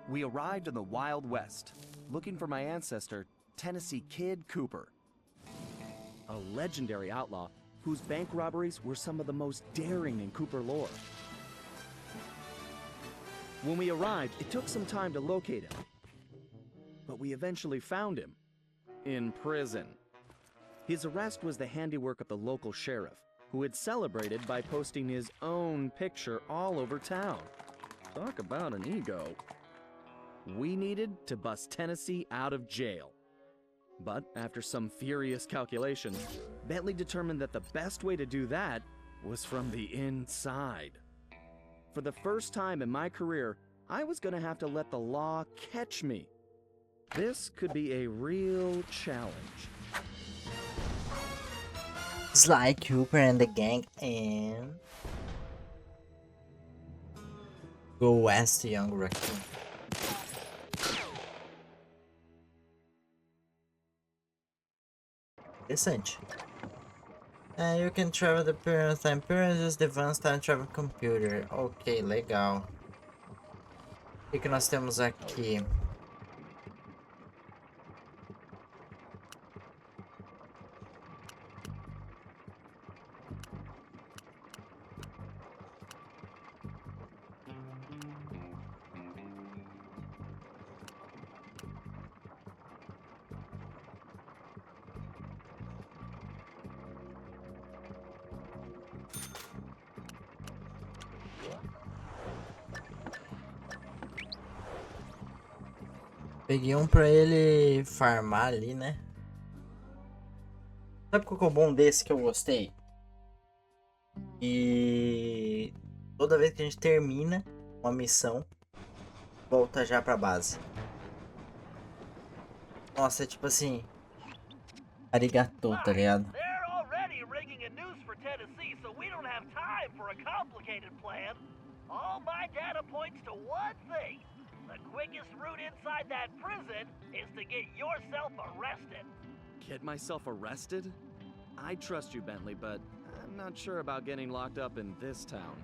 We arrived in the Wild West, looking for my ancestor, Tennessee Kid Cooper. A legendary outlaw whose bank robberies were some of the most daring in Cooper lore. When we arrived, it took some time to locate him. But we eventually found him. In prison. His arrest was the handiwork of the local sheriff, who had celebrated by posting his own picture all over town. Talk about an ego. We needed to bust Tennessee out of jail. But after some furious calculation, Bentley determined that the best way to do that was from the inside. For the first time in my career, I was going to have to let the law catch me. This could be a real challenge. SLY, Cooper and the gang and go west, young raccoon. Interessante. You can travel the period of time. Period is the advanced time travel computer. Ok, legal. O que nós temos aqui? Peguei um pra ele farmar ali, né? Sabe qual que é o bom desse que eu gostei? E toda vez que a gente termina uma missão, volta já pra base. Nossa, é tipo assim, arigatou, tá ligado? All my data points to one thing. The quickest route inside that prison is to get yourself arrested. Get myself arrested? I trust you, Bentley, but I'm not sure about getting locked up in this town.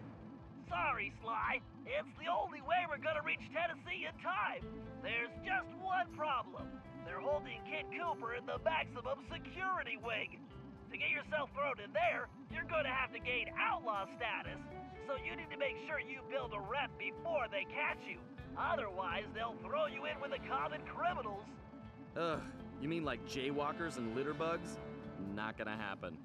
Sorry, Sly. It's the only way we're gonna reach Tennessee in time. There's just one problem. They're holding Kid Cooper in the maximum security wing. To get yourself thrown in there, you're gonna have to gain outlaw status. So you need to make sure you build a rep before they catch you. Otherwise, they'll throw you in with the common criminals. Ugh, you mean like jaywalkers and litterbugs? Not gonna happen.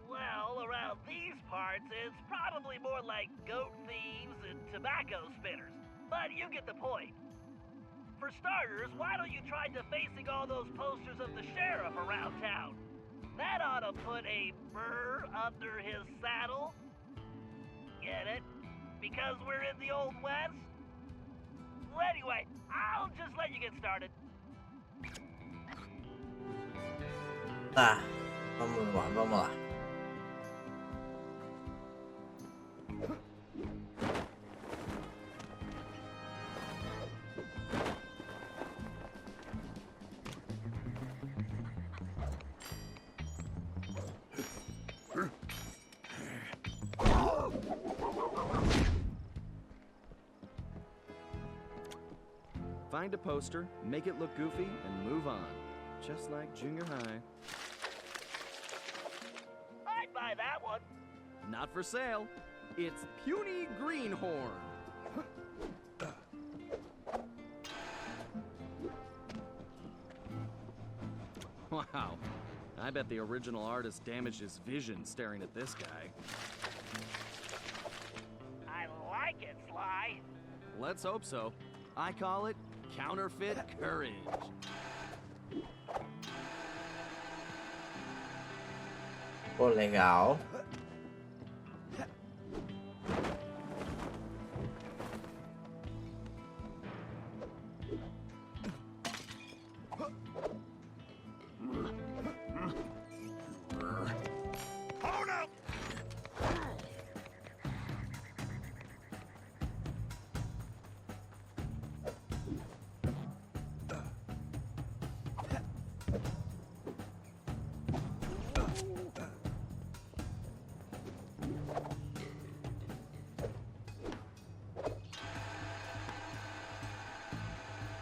Well, around these parts, it's probably more like goat thieves and tobacco spinners. But you get the point. For starters, why don't you try defacing all those posters of the sheriff around town? That ought to put a burr under his saddle. Get it? Because we're in the Old West? Well, anyway, I'll just let you get started. Tá, vamos lá, vamos lá. Find a poster, make it look goofy, and move on. Just like junior high. I'd buy that one. Not for sale. It's Puny Greenhorn. Wow. I bet the original artist damaged his vision staring at this guy. I like it, Sly. Let's hope so. I call it counterfeit courage. Pô, legal.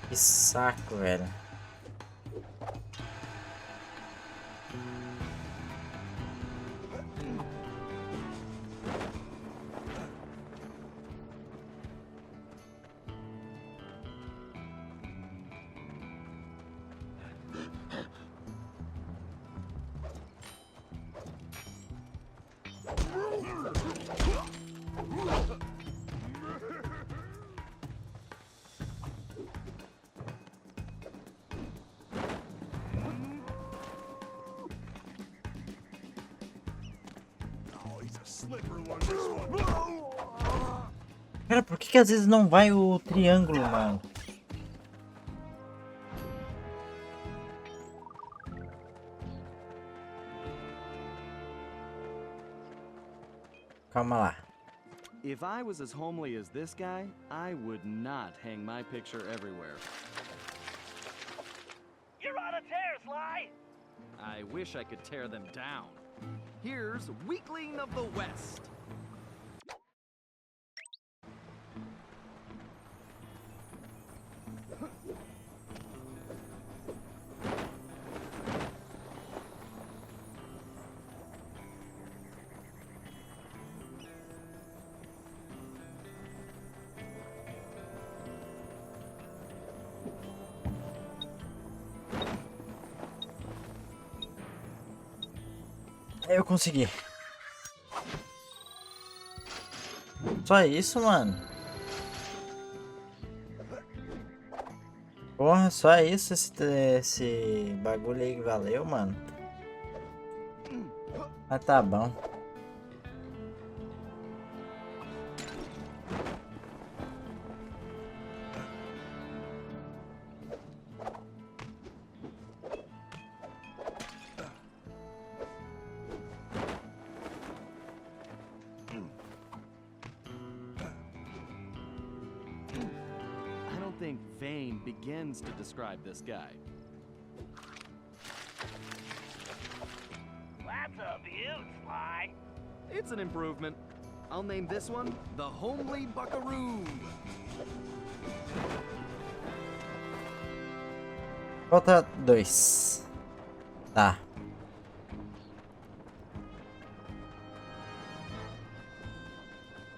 Que saco, velho. Cara, por que às vezes não vai o triângulo, mano? Calma lá. If I was as homely as this guy, I would not hang my picture everywhere. You're on a tear, Sly! I wish I could tear them down. Here's Weakling of the West. Eu consegui. Só isso, mano. Porra, só isso esse bagulho aí que valeu, mano. Mas tá bom. I don't think vain begins to describe this guy. That's a beaut, Sly. It's an improvement. I'll name this one the Homely Buckaroo. Falta 2. Tá.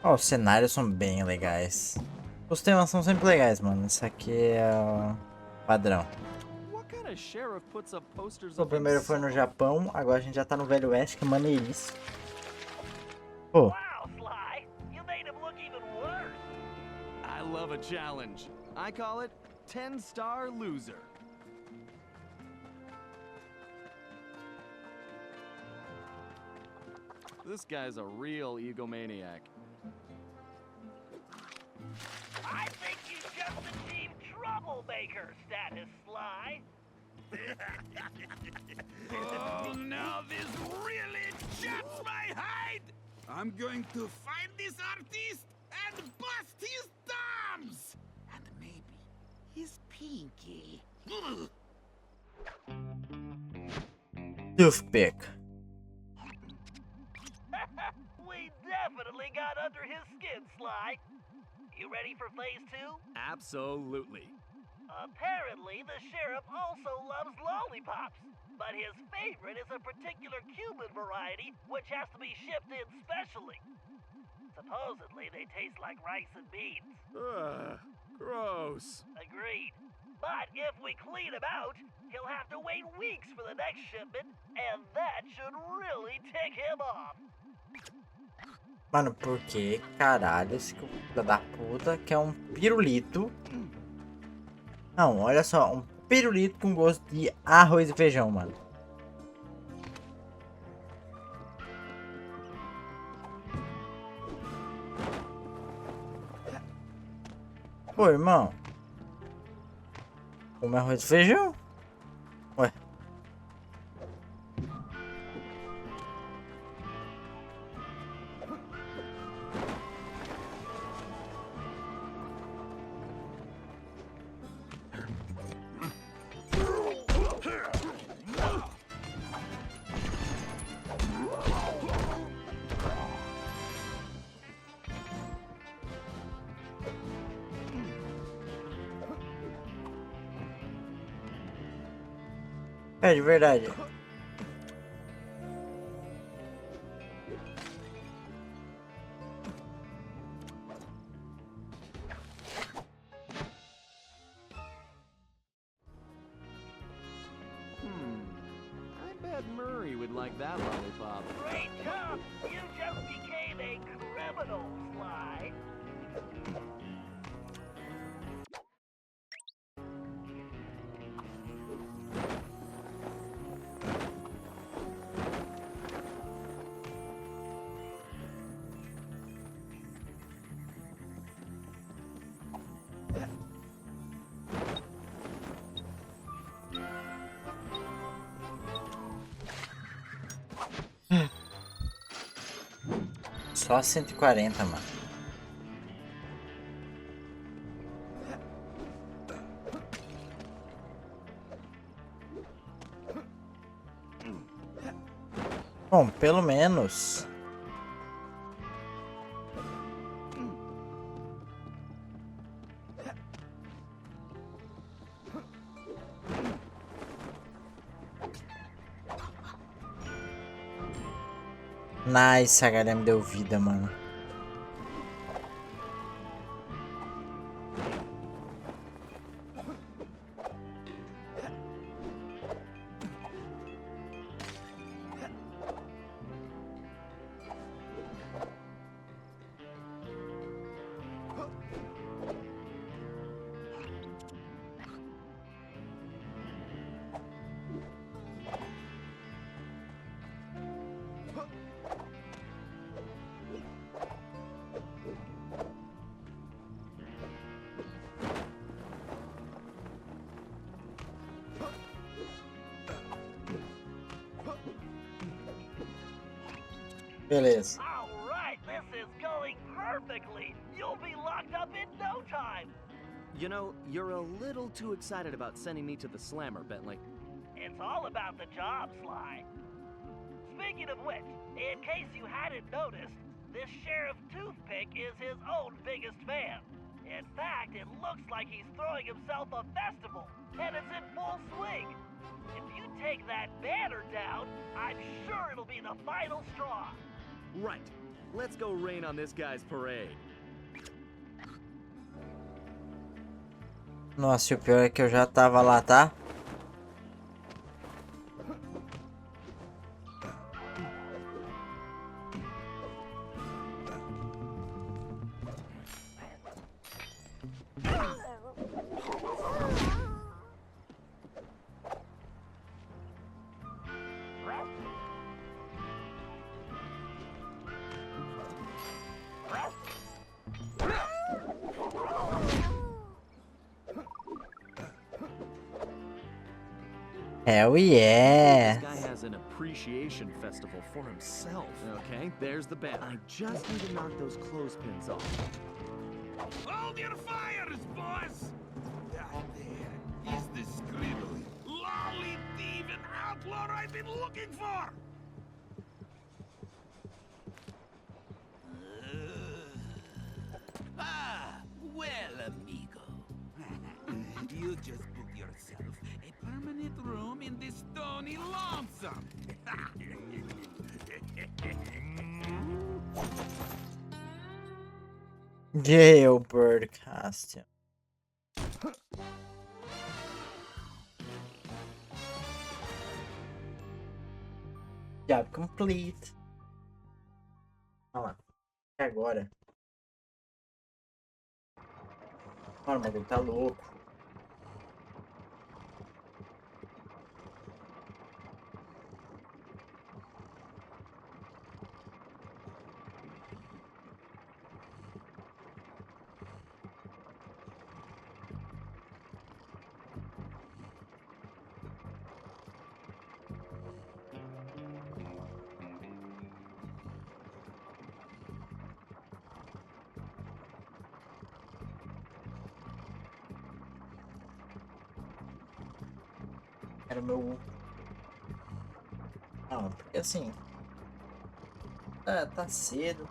Ó, os cenários são bem legais. Os temas são sempre legais, mano. Isso aqui é o padrão. What kind of sheriff puts up posters O of primeiro foi no himself? Japão, agora a gente já tá no Velho Oeste, que é maneiríssimo. Pô, Wow, Sly! You made him look even worse! I love a challenge. I call it 10-star loser. This guy's a real egomaniac. I think you just achieved troublemaker status, Sly. Oh, now this really chaps my hide! I'm going to find this artist and bust his thumbs! And maybe his pinky. toothpick. We definitely got under his skin, Sly. You ready for phase 2? Absolutely. Apparently, the sheriff also loves lollipops, but his favorite is a particular Cuban variety which has to be shipped in specially. Supposedly, they taste like rice and beans. Ugh, gross. Agreed. But if we clean him out, he'll have to wait weeks for the next shipment, and that should really tick him off. Mano, por que caralho esse filho da puta quer um pirulito? Não, olha só, um pirulito com gosto de arroz e feijão, mano. Pô, irmão. Come arroz e feijão? Ué. É de verdade. I bet Murray would like that lollipop. Great job! You just became a criminal, Sly. Só 140, mano. Bom, pelo menos. Nice, a galera me deu vida, mano. Beleza. All right, this is going perfectly. You'll be locked up in no time. You know, you're a little too excited about sending me to the slammer, Bentley. It's all about the job, Sly. Speaking of which, in case you hadn't noticed, this Sheriff Toothpick is his own biggest fan. In fact, it looks like he's throwing himself a festival, and it's in full swing. If you take that banner down, I'm sure it'll be the final straw. Right. Let's go rain on this guy's parade. Nossa, e o pior é que eu já tava lá, tá? Hell yeah! This guy has an appreciation festival for himself. Okay, there's the banner. I just need to knock those clothespins off. Hold your fires, boss! That there is the scribbly, lolly thieving outlaw I've been looking for! Well, amigo. You just booked yourself a permanent room in this stony lonesome. Jailbird costume. Job complete. Olha lá. E agora? Mano, mas ele tá louco. Era o meu... Não, porque assim... Tá cedo.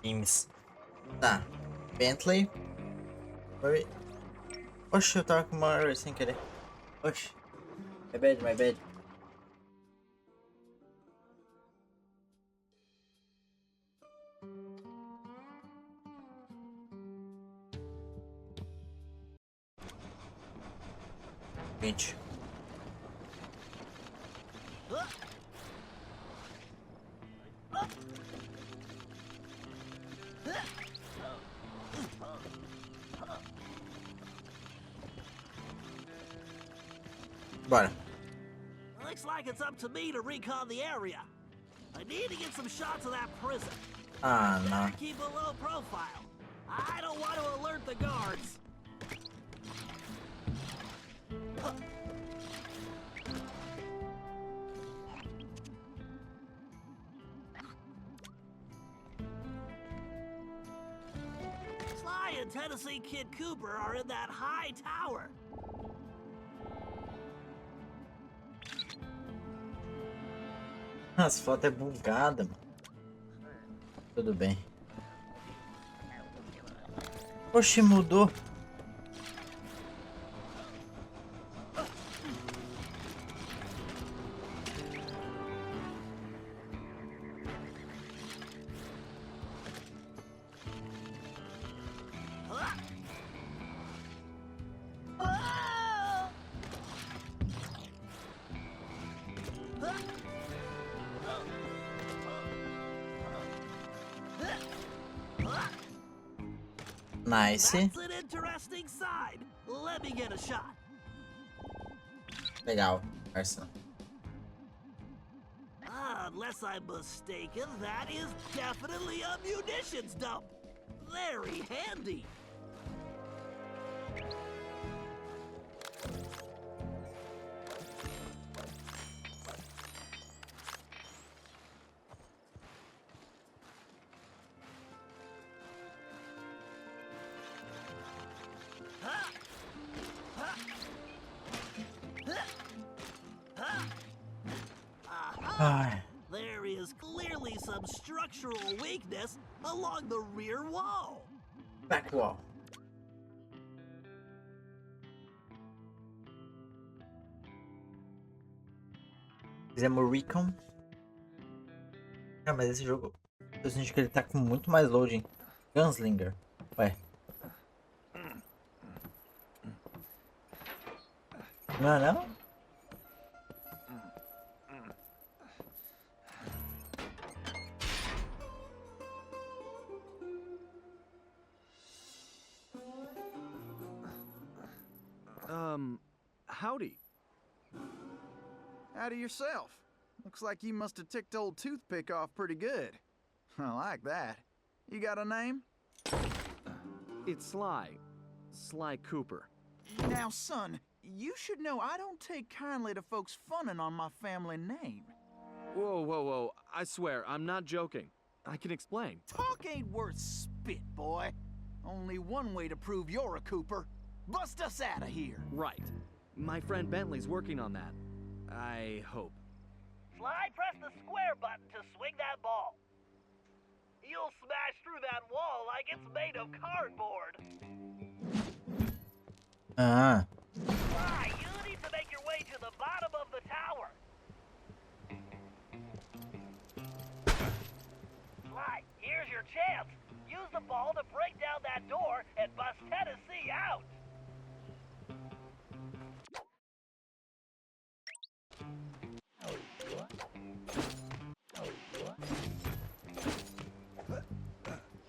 Teams. Tá. Bentley. Oi. Oxe, eu tava com uma error sem querer. Oxe. My bad, my bad. Gente. Bora. Looks like it's up to me to recon the area. I need to get some shots of that prison. Ah, não. Better keep a low profile. I don't want to alert the guards. Sly and Tennessee Kid Cooper are in that high tower. As fotos é bugada, mano. Tudo bem. Oxi, mudou. Nice. That's an interesting side. Let me get a shot. Legal, parça. Unless I'm mistaken, that is definitely a munitions dump. Very handy. Ai. There is clearly some structural weakness along the rear wall. Back wall. Fizemos recon. Ah, mas esse jogo eu sinto que ele tá com muito mais loading. Gunslinger. Ué. Não é não? Howdy. Howdy yourself. Looks like you must have ticked old Toothpick off pretty good. I like that. You got a name? It's Sly. Sly Cooper. Now, son, you should know I don't take kindly to folks funning on my family name. Whoa, whoa, whoa. I swear, I'm not joking. I can explain. Talk ain't worth spit, boy. Only one way to prove you're a Cooper. Bust us out of here. Right. My friend Bentley's working on that. I hope. Sly, press the square button to swing that ball. You'll smash through that wall like it's made of cardboard. Ah. Sly, you need to make your way to the bottom of the tower. Sly, here's your chance. Use the ball to break down that door and bust Tennessee out.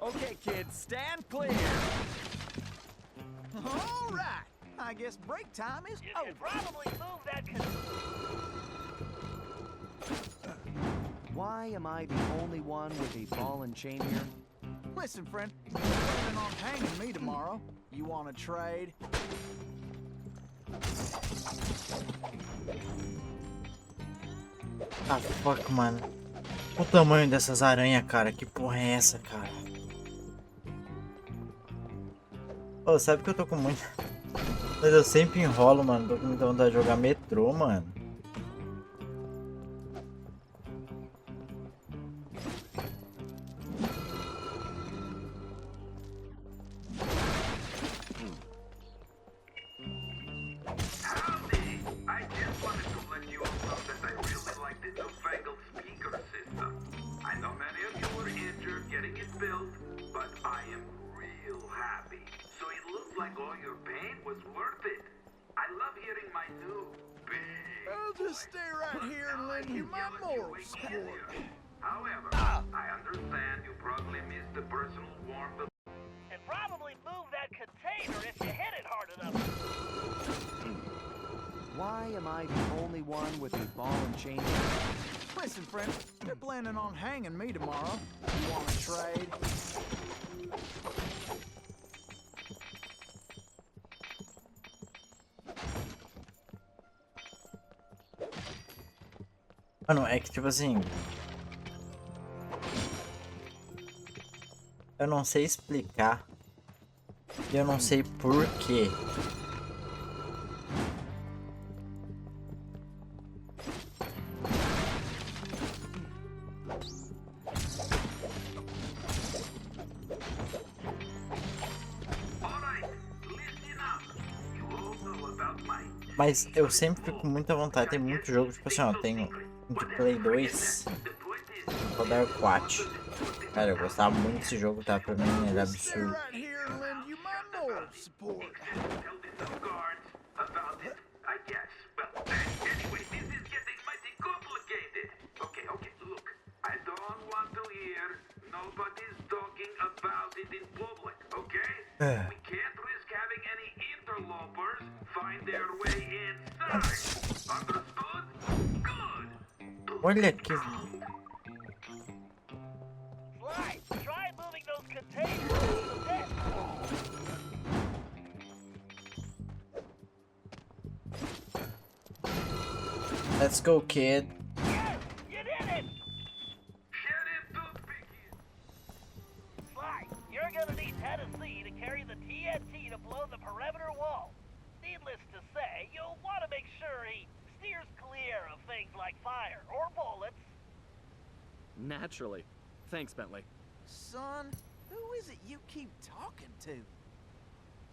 Okay, kids, stand clear. All right. I guess break time is You over. should probably move that Why am I the only one with a ball and chain here? Listen, friend, you're planning on hanging me tomorrow. You want to trade? Ah, fuck, mano. O tamanho dessas aranhas, cara. Que porra é essa, cara? Ô, sabe que eu tô com muito... Mas eu sempre enrolo, mano. Tô com muita vontade de jogar metrô, mano. just stay right here and lend you my moral support. However, I understand you probably missed the personal warmth of And probably move that container if you hit it hard enough. Why am I the only one with a ball and chain? Listen, friend, they're planning on hanging me tomorrow. You want to trade? Mano, é que tipo assim. Eu não sei explicar. E eu não sei porquê. Mas eu sempre fico com muita vontade. Tem muito jogo, tipo assim, ó. Tem de Play 2. Rodar o 4. Cara, eu gostava muito desse jogo, tá? Pra mim era absurdo. Right here and lend you my moral support. Anyway, this is getting mighty complicated. Okay, look. I don't want to hear nobody's talking about it in public, okay? We can't risk having any interlopers find their way inside. Understood? Good. Olha que. Sly, try moving those containers to the pit. Let's go, kid. Yes, you did it! Shut it, toothpicky. Sly, you're gonna need Tennessee to carry the TNT to blow the perimeter wall. Needless to say, you'll want to make sure he steers clear of things like fire or bullets. Naturally. Thanks, Bentley. Son, who is it you keep talking to?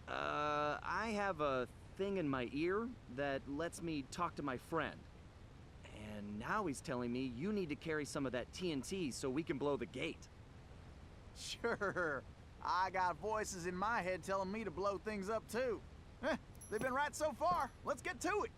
I have a thing in my ear that lets me talk to my friend. And now he's telling me you need to carry some of that TNT so we can blow the gate. Sure. I got voices in my head telling me to blow things up too. They've been right so far. Let's get to it.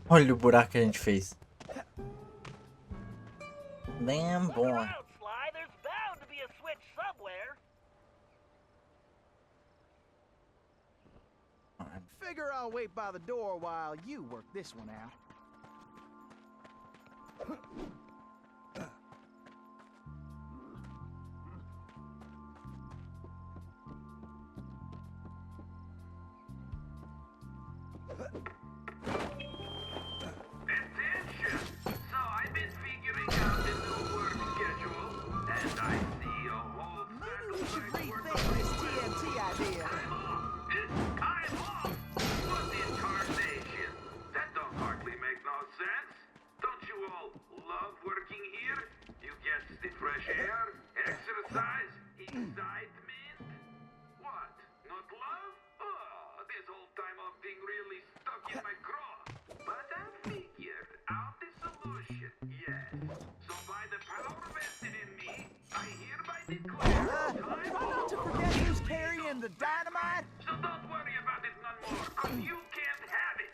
Olha o buraco que a gente fez. Damn Look boy. around, Sly. There's bound to be a switch somewhere. Figure I'll wait by the door while you work this one out. Attention! So I've been figuring out the new work schedule, and I see a whole Maybe we should rethink this TNT idea. I'm off! What incarnation? That don't hardly make no sense. Don't you all love working here? You get the fresh air, exercise, excitement. What? Not love? Oh, this whole time I've been really stuck in my craw. But I figured out the solution, yes. So by the power vested in me, I hereby declare Try not to forget who's carrying the dynamite. So don't worry about it no more, cause you can't have it.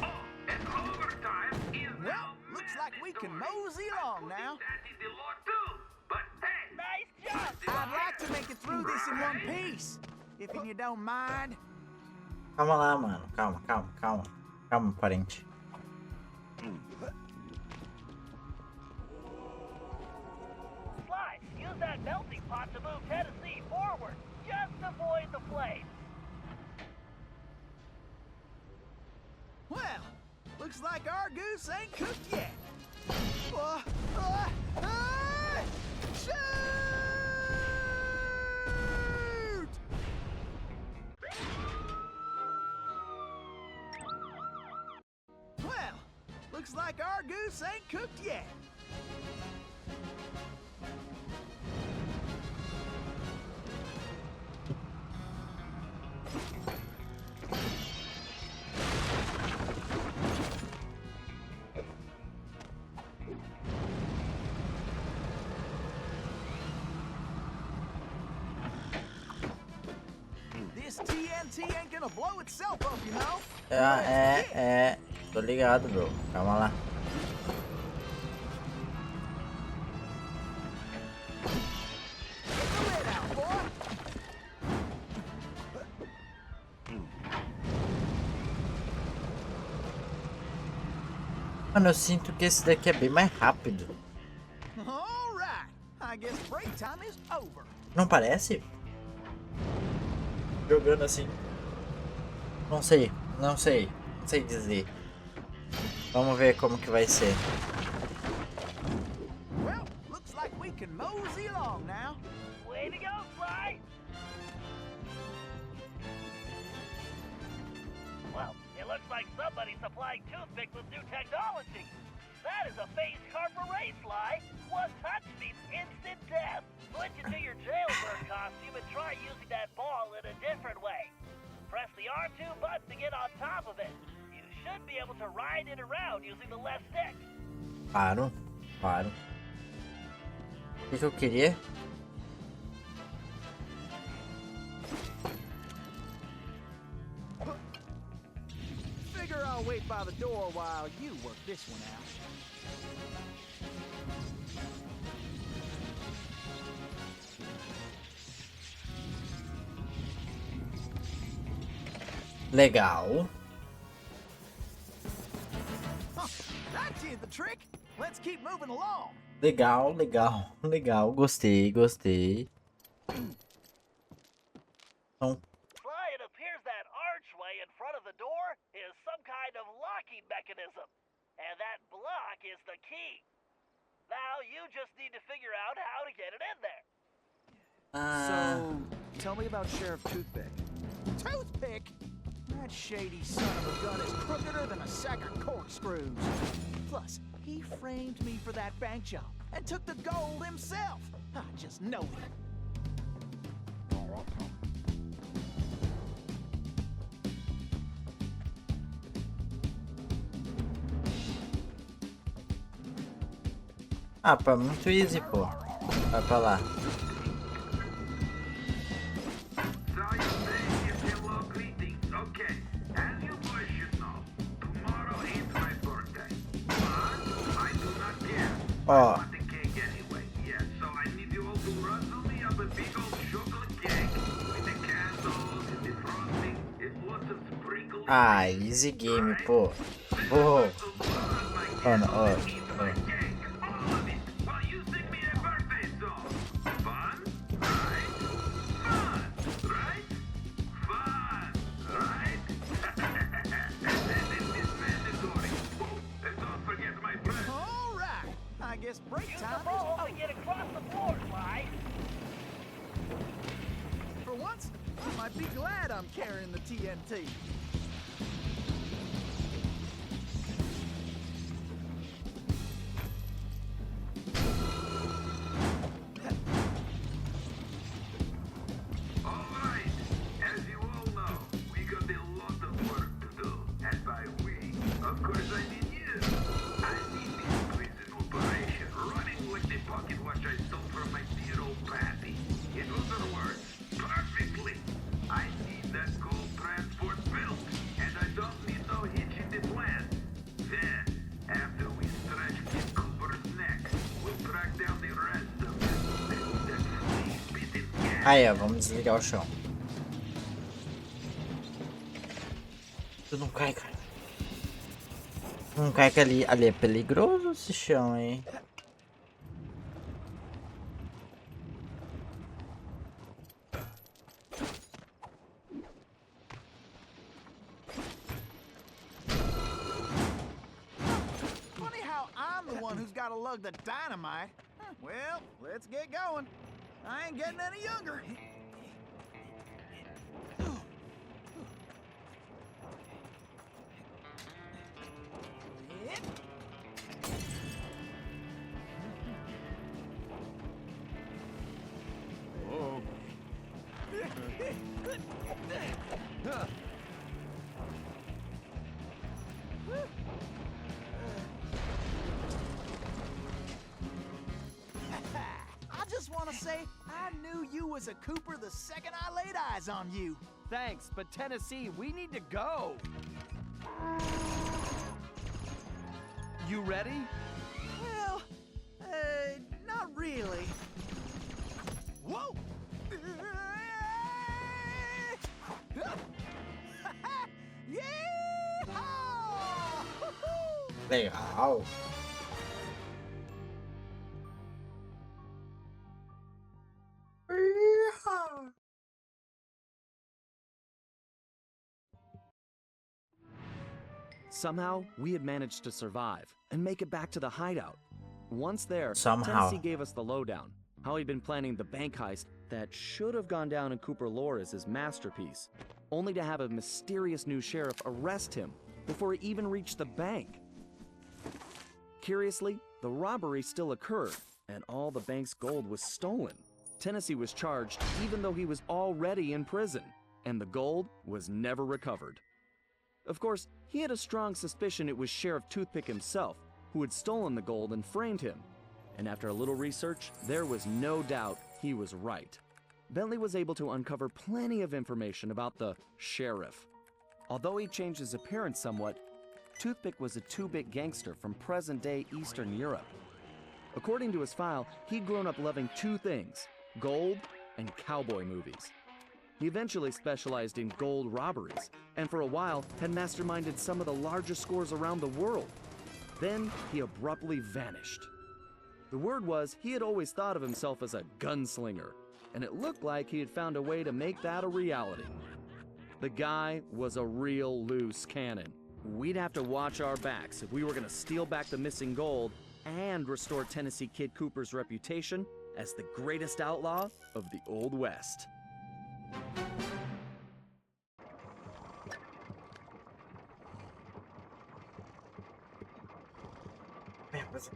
Oh, and overtime is now Well, looks like we can mandatory. mosey along now. That is the law too. But hey, Nice job, I'd like to make it through this in one piece, if you don't mind. Calma lá, mano. Calma. Calma, parente. Sly, use that melting pot to move Tennessee forward. Just avoid the flames. Well, looks like our goose ain't cooked yet. Shoot! Well, looks like our goose ain't cooked yet. TNT ain't gonna blow itself up, you know? Tô ligado, bro. Calma lá. Get the lid out, boy. Mano, eu sinto que esse daqui é bem mais rápido. All right. I guess break time is over. Não parece? Jogando assim. Não sei dizer. Vamos ver como que vai ser. Well, looks like we can mosey along now. Way to go, Sly! Well, it looks like somebody's supplying toothpicks with new technology. That is a face carver race, Sly. One touch means instant death. Switch into your jailbird costume and try using that ball in a different way. Press the R2 button to get on top of it. You should be able to ride it around using the left stick. Paro. O que eu queria? Figure I'll wait by the door while you work this one out. Legal. Huh, that did the trick. Let's keep moving along. Legal. Gostei. Então, Sly, it appears that archway in front of the door is some kind of locking mechanism. And that block is the key. Now you just need to figure out how to get it in there. So, tell me about Sheriff Toothpick. Toothpick? That shady son of a gun is crookeder than a sack of corkscrews. Plus, he framed me for that bank job and took the gold himself. I just know it. pá, muito easy, pô. Vai pra lá. Salutations, hello, greetings. Okay, as you boys should know, tomorrow ain't my birthday. But I do not care. I Ó, want the cake anyway. Yeah, so I need you all to rustle me up a big old chocolate cake with the candles and the frosting and lots of sprinkles. easy game, pô. Mano, ó. All right. I guess break Use time the ball is to get across the floor, Sly. For once, I might be glad I'm carrying the TNT. Alright, as you all know, we got a lot of work to do. And by we, of course I mean you. I need this prison operation running like the pocket watch I stole from my dear old pappy. In other words, perfectly. I need that gold transport built, and I don't need no hitch in the plan. Then, after we stretch Kid Cooper's neck, we'll track down the rest of that flea-bitten cat. Aí, ó, vamos desligar o chão. Tu não cai, cara. Não cai que ali é peligroso esse chão, hein? Funny how I'm the one who's got to lug the dynamite. Well, let's get going. I ain't getting any younger. I just want to say I knew you was a Cooper the second I laid eyes on you. thanks, but Tennessee, we need to go. You ready? Well, not really. Whoa! Legal. Somehow, we had managed to survive and make it back to the hideout. Once there, Somehow. Tennessee gave us the lowdown, how he'd been planning the bank heist that should have gone down in Cooper lore as his masterpiece, only to have a mysterious new sheriff arrest him before he even reached the bank. Curiously, the robbery still occurred, and all the bank's gold was stolen. Tennessee was charged even though he was already in prison, and the gold was never recovered. Of course, he had a strong suspicion it was Sheriff Toothpick himself who had stolen the gold and framed him. And after a little research, there was no doubt he was right. Bentley was able to uncover plenty of information about the sheriff. Although he changed his appearance somewhat, Toothpick was a two-bit gangster from present-day Eastern Europe. According to his file, he'd grown up loving two things: gold and cowboy movies. He eventually specialized in gold robberies, and for a while had masterminded some of the largest scores around the world. Then he abruptly vanished. The word was he had always thought of himself as a gunslinger, and it looked like he had found a way to make that a reality. The guy was a real loose cannon. We'd have to watch our backs if we were going to steal back the missing gold and restore Tennessee Kid Cooper's reputation as the greatest outlaw of the Old West. Man, was it?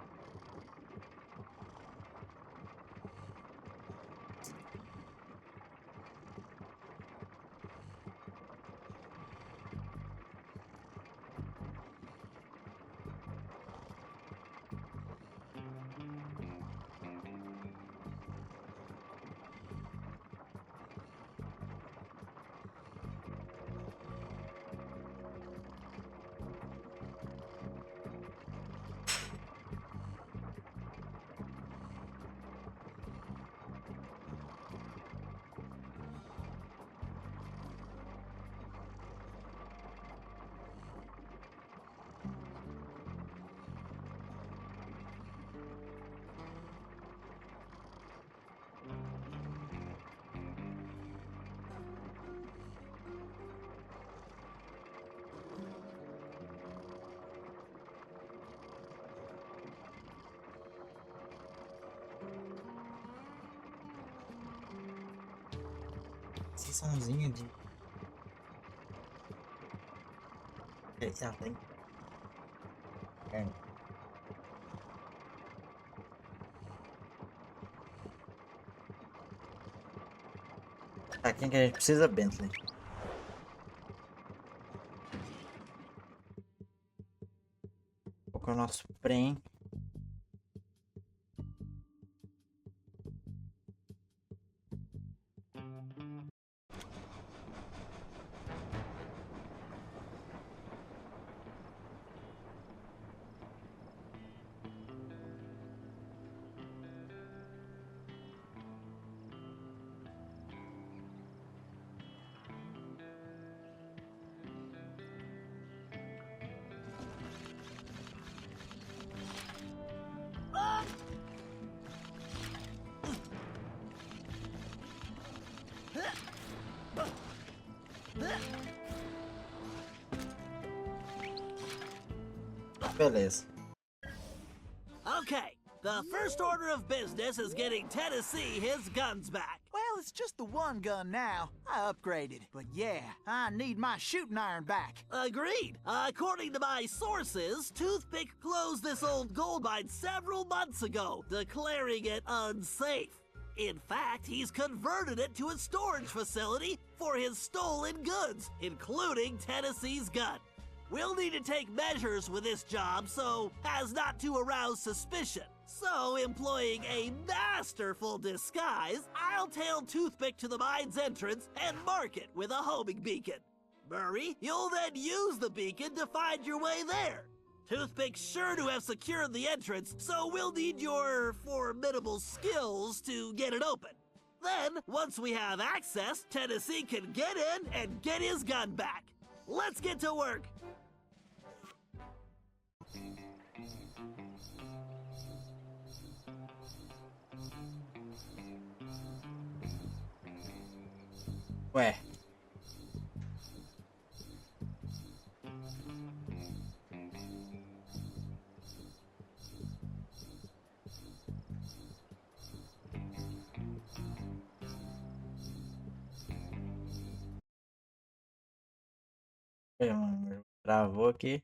Sessãozinha de... Já tem. É. Tá, quem que a gente precisa? Bentley. Vou colocar o nosso prem. Beleza. Okay, the first order of business is getting Tennessee his guns back. Well, it's just the one gun now. I upgraded. But yeah, I need my shooting iron back. Agreed. According to my sources, Toothpick closed this old gold mine several months ago, declaring it unsafe. In fact, he's converted it to a storage facility for his stolen goods, including Tennessee's gun. We'll need to take measures with this job so as not to arouse suspicion. So, employing a masterful disguise, I'll tail Toothpick to the mine's entrance and mark it with a homing beacon. Murray, you'll then use the beacon to find your way there. Toothpick's sure to have secured the entrance, so we'll need your formidable skills to get it open. Then, once we have access, Tennessee can get in and get his gun back. Let's get to work. Ué. Mano, travou aqui.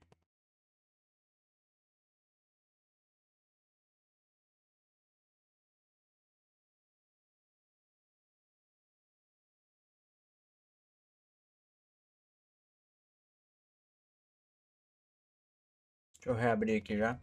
Deixa eu reabrir aqui já.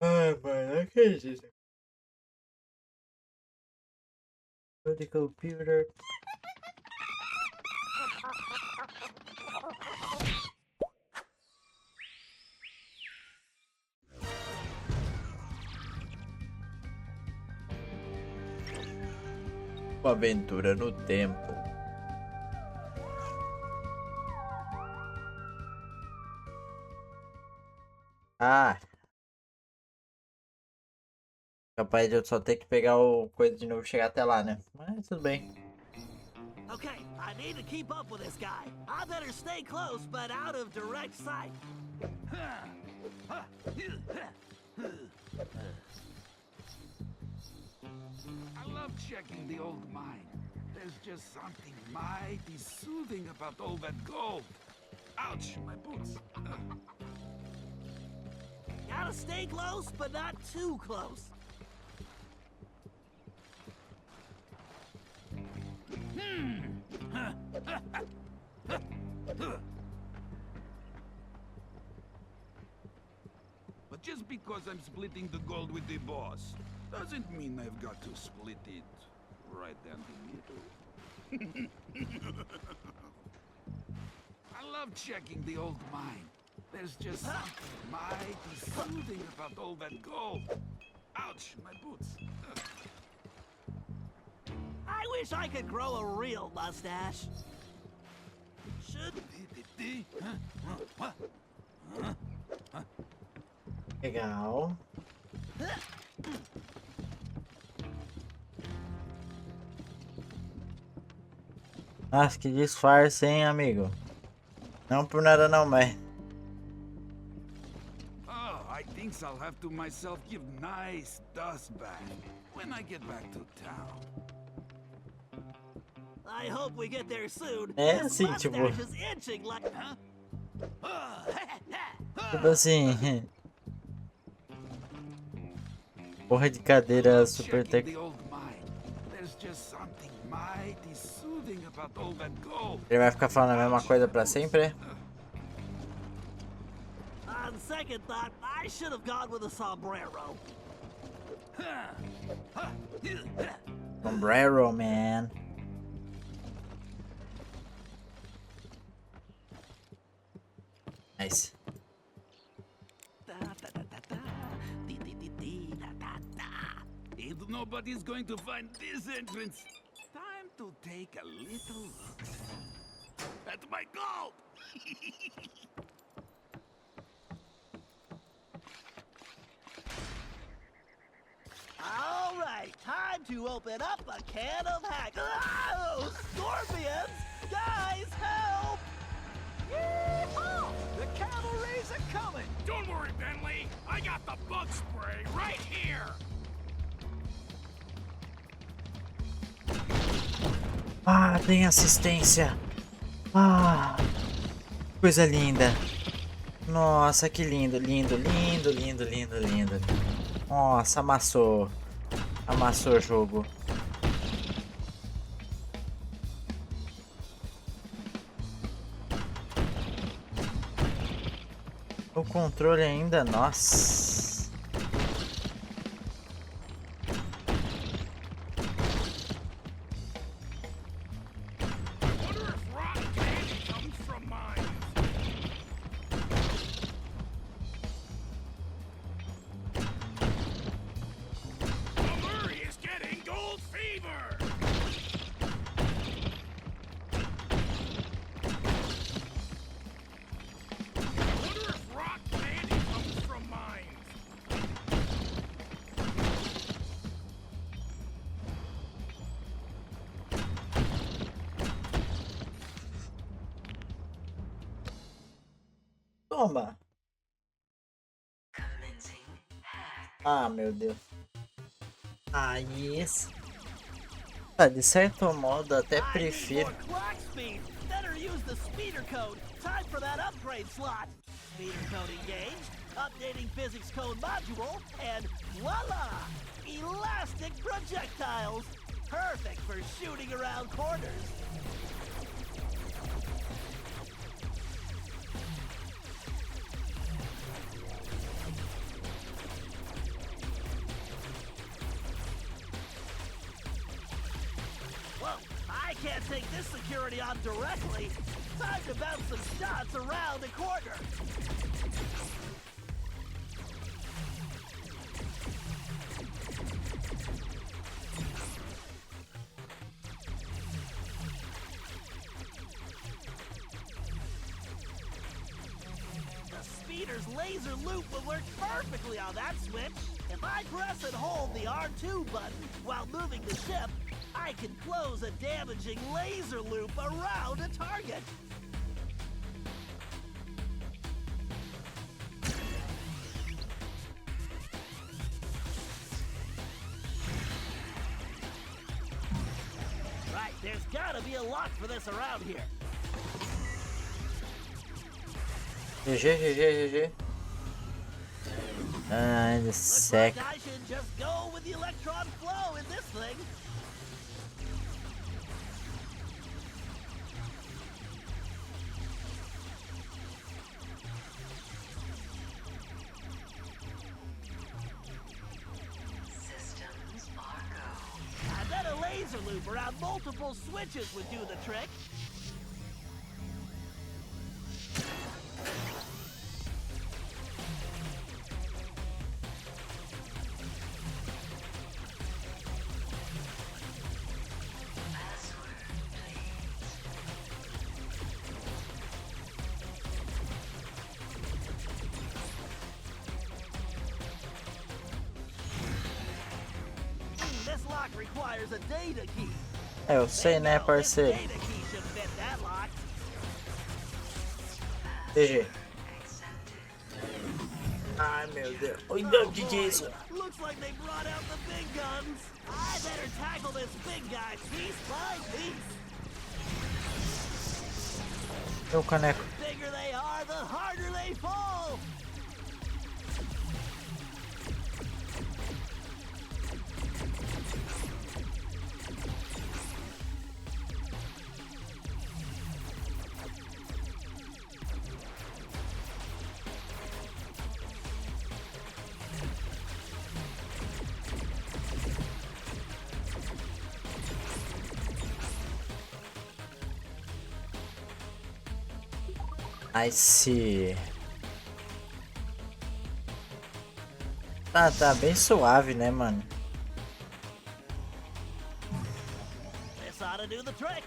Ai, mano, não acredito. Go to computer. Uma aventura no tempo. Ah. Capaz de eu só ter que pegar o coisa de novo e chegar até lá, né? Mas tudo bem. Okay, I need to keep up with this guy. I better stay close, but out of direct sight. I love checking the old mine. There's just something mighty soothing about all that gold. Ouch, my boots. Gotta stay close, but not too close. But just because I'm splitting the gold with the boss, doesn't mean I've got to split it right down the middle. I love checking the old mine. There's just something mighty soothing about all that gold. Ouch, my boots. I wish I could grow a real mustache. Should... Legal. Nossa, que disfarce, hein, amigo? Não por nada não, mas... Oh, I think I'll have to myself give nice dust back when I get back to town. I hope we get there soon. É, This sim, tipo... mustache is itching like... Tipo assim... Porra de cadeira super tech. Ele vai ficar falando a mesma coisa pra sempre? On second thought, I should have gone with a sombrero. Sombrero, man. Nice. If nobody's going to find this entrance, time to take a little look. That's my goal! All right, time to open up a can of hack. Oh, scorpions! Guys, help! Yeehaw! The cavalry's a-coming! Don't worry, Bentley. I got the bug spray right here. Ah, tem assistência. Ah, coisa linda. Nossa, que lindo, lindo, lindo, lindo, lindo, lindo. Nossa, amassou. Amassou o jogo. O controle ainda, nossa. Wonder if rotten candy comes from mines. Murray is getting gold fever. Wonder if rotten candy comes from mines. Toma. Ah, meu Deus. Ah, isso. Ah, de certo modo, até I need prefiro. more clock speed. Better use the speeder code. Time for that upgrade slot. Speeder code engaged. Updating physics code module, and voila! Elastic projectiles. Perfect for shooting around corners. Whoa, I can't take this security on directly. Time to bounce some shots around the corner. The speeder's laser loop will work perfectly on that switch. If I press and hold the R2 button while moving the ship, I can close a damaging laser loop around a target. Right, there's gotta be a lock for this around here. GG. Ai, Looks sec. like I should just go with the electron flow in this thing. I bet a laser loop around multiple switches would do the trick. This lock requires a data key. É, eu sei, né, This parceiro? data key should fit that lock. GG. Ai, meu Deus. Oi, o que é isso? Looks like they brought out the big guns. I better tackle this big guy piece by piece. Meu caneco. The bigger they are, the harder they fall. I see. Tá bem suave, né, mano? This ought to do the trick.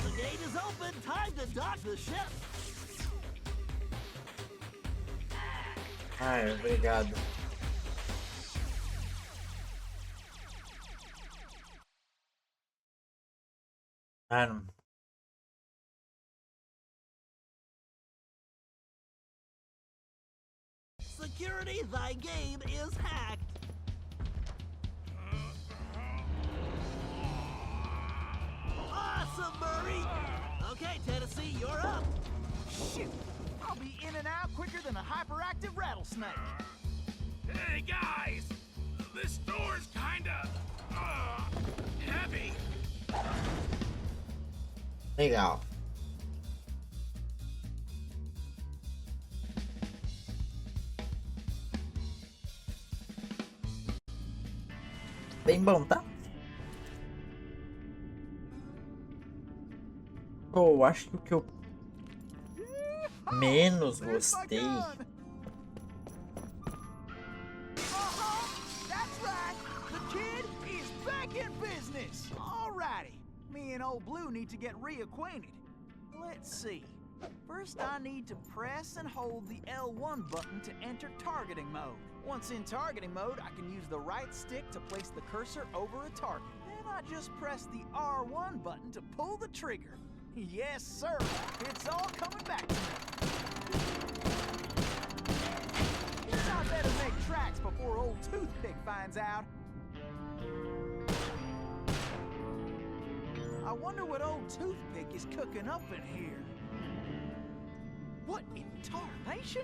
The gate is open. Time to dock the ship. Ai, obrigado. Ah, não. security, thy game is hacked. Awesome, Murray. Okay, Tennessee, you're up. Shoot! I'll be in and out quicker than a hyperactive rattlesnake. Hey guys, this door's kinda heavy. Legal. Bem bom, tá? Pô, acho que o que eu menos gostei. That's right. The kid is back in business. Alrighty. Me and old Blue need to get reacquainted. Let's see. First, I need to press and hold the L1 button to enter targeting mode. Once in targeting mode, I can use the right stick to place the cursor over a target. Then I just press the R1 button to pull the trigger. Yes, sir. It's all coming back to me. Guess I better make tracks before old Toothpick finds out. I wonder what old Toothpick is cooking up in here. What in tarnation?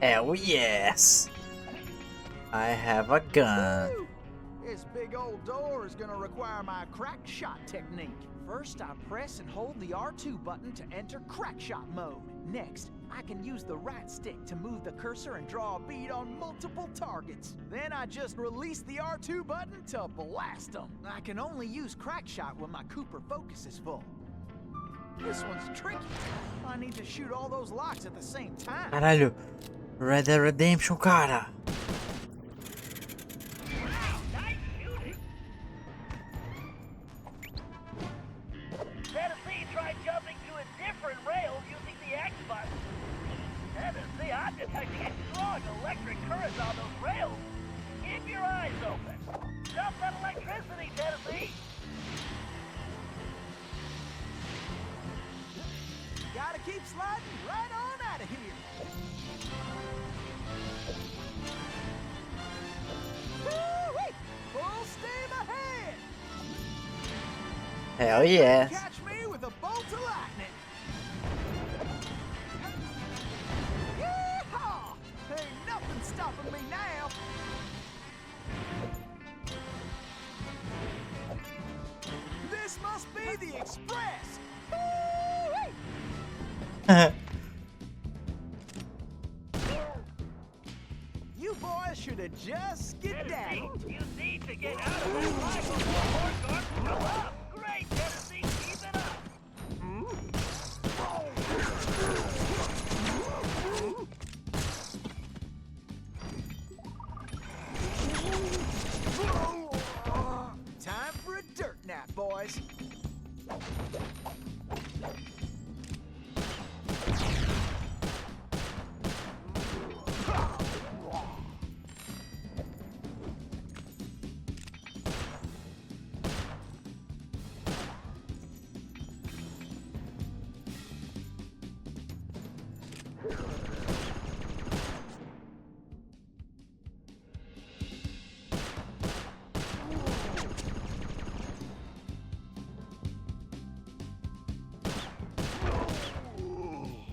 Hell yes! I have a gun. Woo! This big old door is gonna require my crack shot technique. First, I press and hold the R2 button to enter crack shot mode. Next, I can use the right stick to move the cursor and draw a bead on multiple targets. Then I just release the R2 button to blast them. I can only use crack shot when my Cooper focus is full. This one's tricky. I need to shoot all those locks at the same time. Caralho, Red Dead Redemption, cara. Wow, nice shooting. Tennessee tried jumping to a different rail using the X button. Tennessee, I'm detecting a strong electric current on those rails. Keep your eyes open. Jump that electricity, Tennessee. Gotta keep sliding right on out of here. Woo-wee! Full steam ahead! Hell yes. Catch me with a bolt of lightning. Yeehaw! Ain't nothing stopping me now. This must be the express. Woo-wee! You boys should have just skedaddled. Tennessee, you need to get out of that line before more guards show up. Great, Tennessee, keep it up. Time for a dirt nap, boys.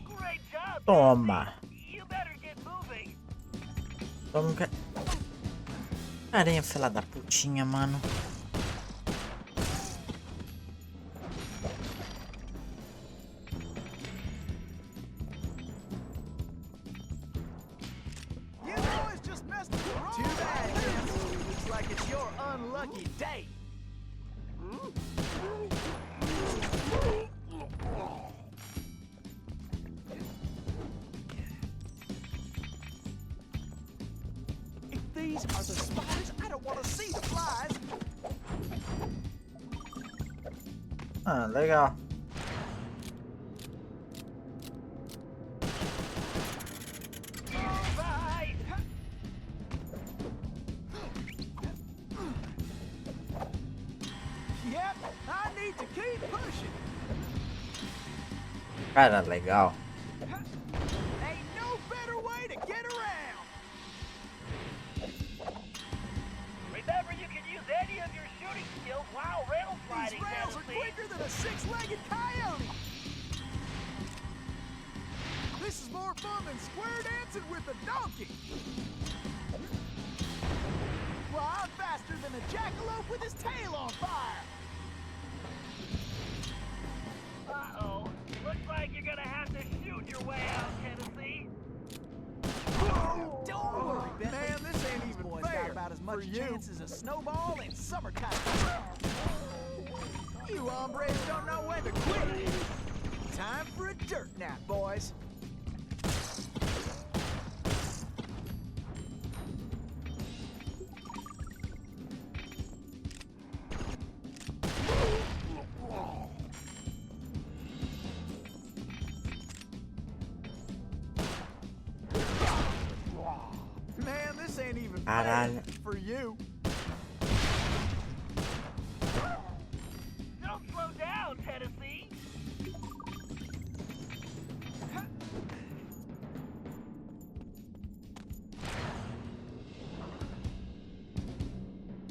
Great job, Toma. Tennessee. You better get moving. Vamos. Aranha, filha da putinha, mano. You boys just messed with the wrong. Too bad, Tim. Looks like it's your unlucky day. If these are the spiders, I don't want to see the flies. Ah, legal. All right, Cara, legal. Ain't no better way to get around. Remember, you can use any of your shooting skills while rail sliding, These rails are Tennessee. quicker than a six-legged coyote. This is more fun than square dancing with a donkey. Well, I'm faster than a jackalope with his tail on fire. Uh-oh. Looks like you're gonna have to shoot your way out, Tennessee. Don't worry, Bentley. Man, this ain't even boys fair. Got about as much chance as a snowball in summertime. You hombres don't know when to quit. Time for a dirt nap, boys. Man, this ain't even fair Caralho. for you. Don't slow down, Tennessee.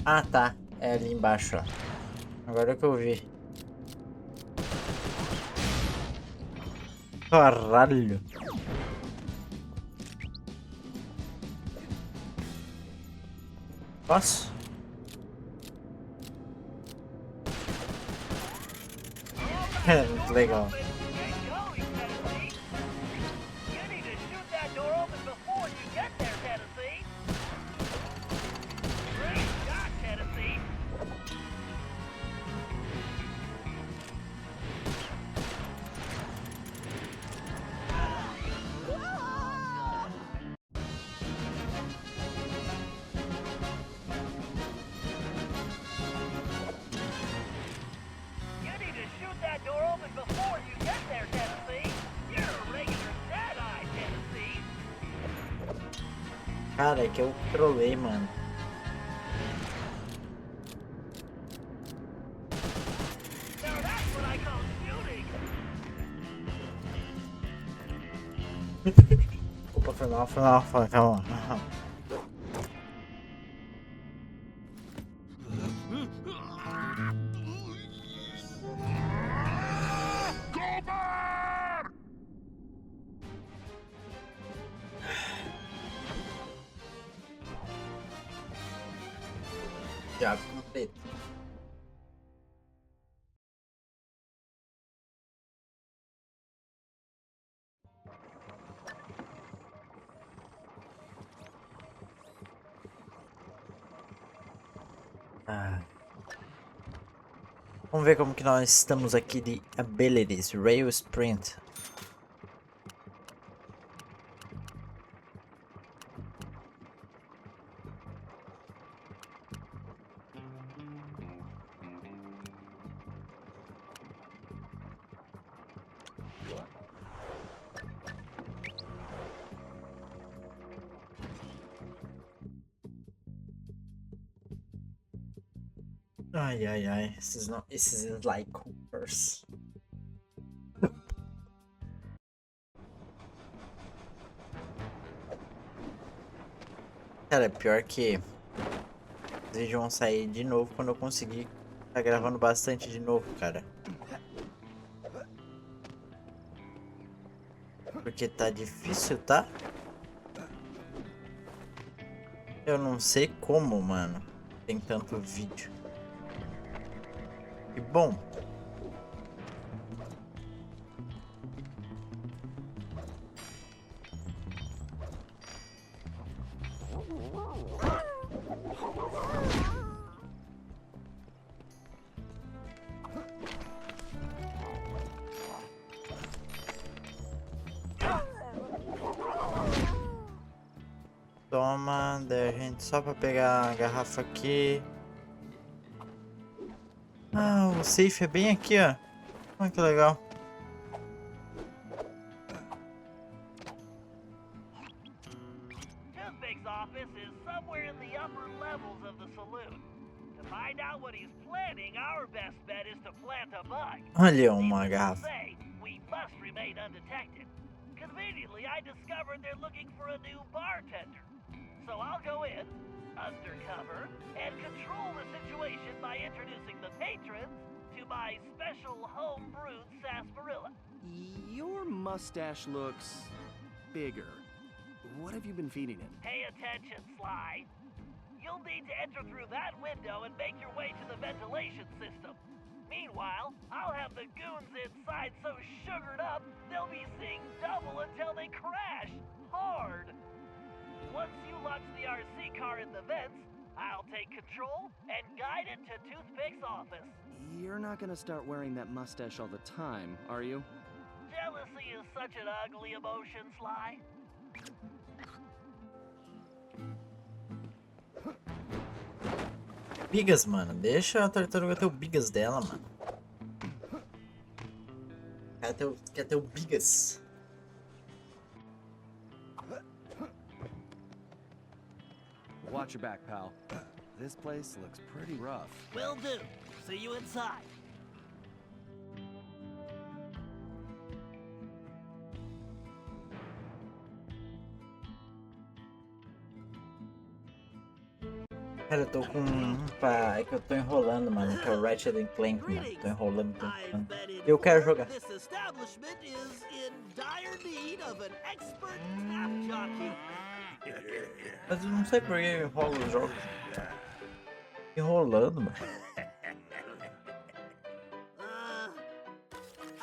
Ah, tá. É ali embaixo, ó. Agora que eu vi. Caralho. Posso? É muito legal. Get going, Tennessee. You need to shoot that door open before you get there, Tennessee. Great shot, Tennessee. You need to shoot that door open before you get there, Tennessee. You're a regular dead-eye, Tennessee. Cara, é que eu trolei, mano. Now that's what I call shooting. Opa, foi mal, calma. Já completo. Vamos ver como que nós estamos aqui de abilities. Rail Sprint. Ai, esses SLY Coopers. Cara, pior que os vídeos vão sair de novo quando eu conseguir tá gravando bastante de novo, cara. Porque tá difícil, tá? Eu não sei como, mano. Tem tanto vídeo. Que bom. Toma, daí a gente só pra pegar a garrafa aqui. Ah, o safe é bem aqui, ó. Olha que legal. Toothpick's office is somewhere in the upper levels of the saloon. To find out what he's planning, our best bet is to plant a bug. Olha uma Needless to garrafa. say, we must remain undetected. Conveniently, I discovered they're looking for a new bartender. So I'll go in, undercover, and control the situation by introducing the patrons to my special home-brewed sarsaparilla. Your mustache looks bigger. What have you been feeding him? Pay attention, Sly. You'll need to enter through that window and make your way to the ventilation system. Meanwhile, I'll have the goons inside so sugared up, they'll be seeing double until they crash hard. Once you launch the RC car in the vents, I'll take control and guide it to Toothpick's office. You're not gonna start wearing that mustache all the time, are you? Jealousy is such an ugly emotion, Sly. Bigas, mano. Deixa a tartaruga ter o bigas dela, mano. Quer ter o bigas. Watch your back, pal. This place looks pretty rough. Will do. See you inside. Cara, eu tô com é que eu tô enrolando, mano, que é o Ratchet and Clank, mano. Tô enrolando. Eu quero jogar. This establishment is in dire need of an expert snap jockey. Mas eu não sei por que eu enrolo os jogos. Enrolando, mano.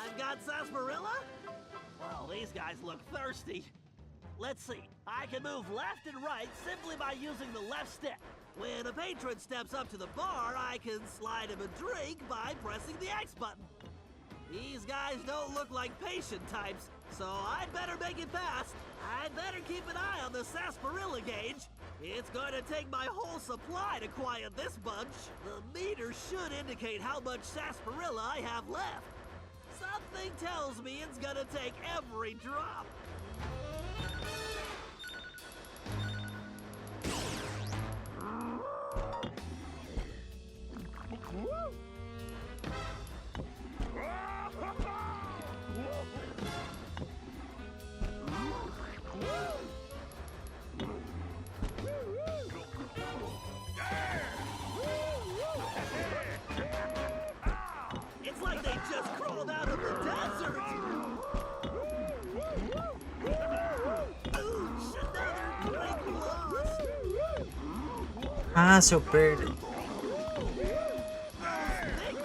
I've got sarsaparilla? Well, these guys look thirsty. Let's see. I can move left and right simply by using the left stick. When a patron steps up to the bar, I can slide him a drink by pressing the X button. These guys don't look like patient types, so I'd better make it fast. I'd better keep an eye on the sarsaparilla gauge. It's going to take my whole supply to quiet this bunch. The meter should indicate how much sarsaparilla I have left. Something tells me it's gonna take every drop. It's like they just crawled out of the desert. Ouch, another drink lost. Ah, se eu perder. These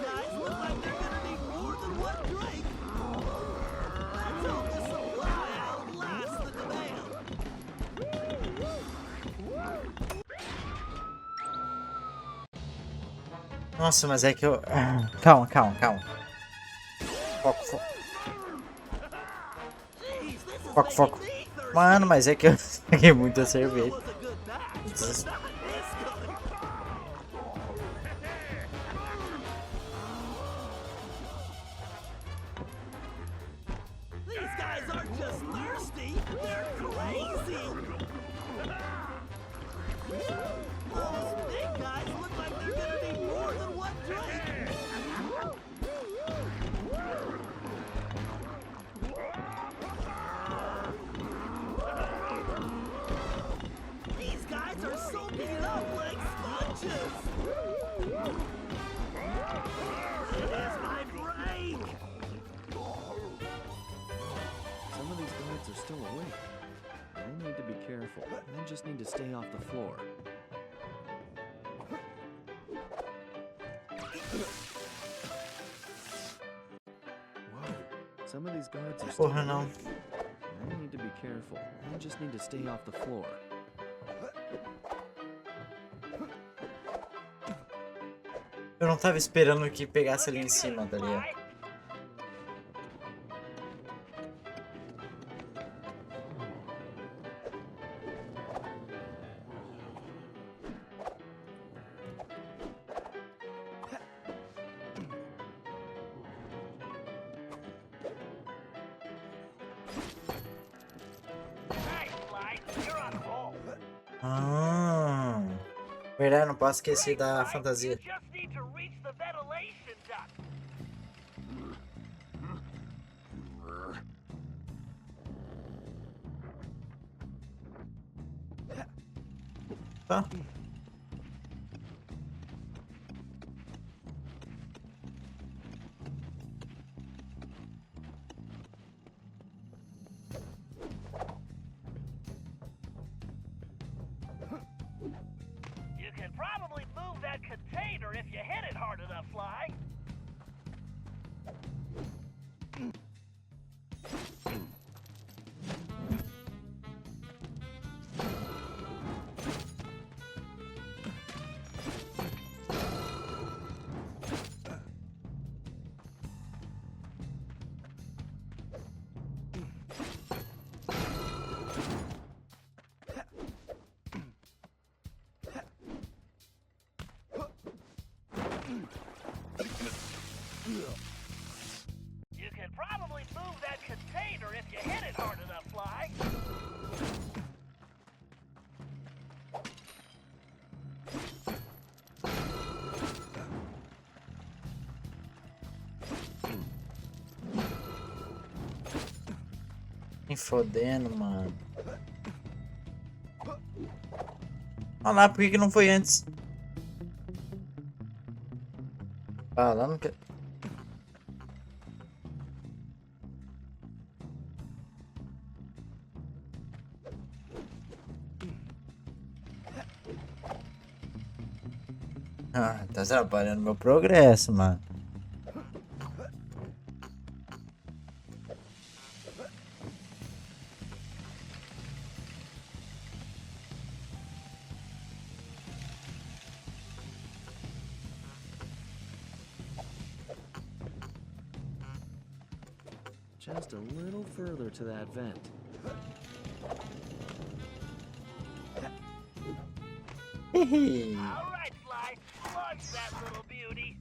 guys look like they're gonna need more than one drink. Let's hope the supply outlasts the demand. Nossa, mas é que eu... Calma. Jeez, this is Foco. making me thirsty. Mano, mas é que eu peguei muita cerveja. Was a good batch, but Des- not this good. These guys aren't just thirsty, they're crazy. Those big guys look like they're gonna need more than one drink. These guys are soaking it up like sponges. It is my break. Some of these guards are still awake. I need to be careful. I just need to stay off the floor. Whoa. Some of these guards are still Porra, não. awake. I need to be careful. I just need to stay off the floor. Eu não tava esperando que pegasse ali em cima, tá ligado? Nice, Sly. You're on a roll. Ah, verdade, não posso esquecer da fantasia. You just need to reach the ventilation duct. Tá. You can probably move that container if you hit it hard enough, Sly. You can probably move that container if you hit it hard enough, Sly. Me fodendo, mano. Olha lá, por que não foi antes? Falando que... Ah, tá atrapalhando meu progresso, mano. Just a little further to that vent. Hehe. All right, Sly. Launch that little beauty.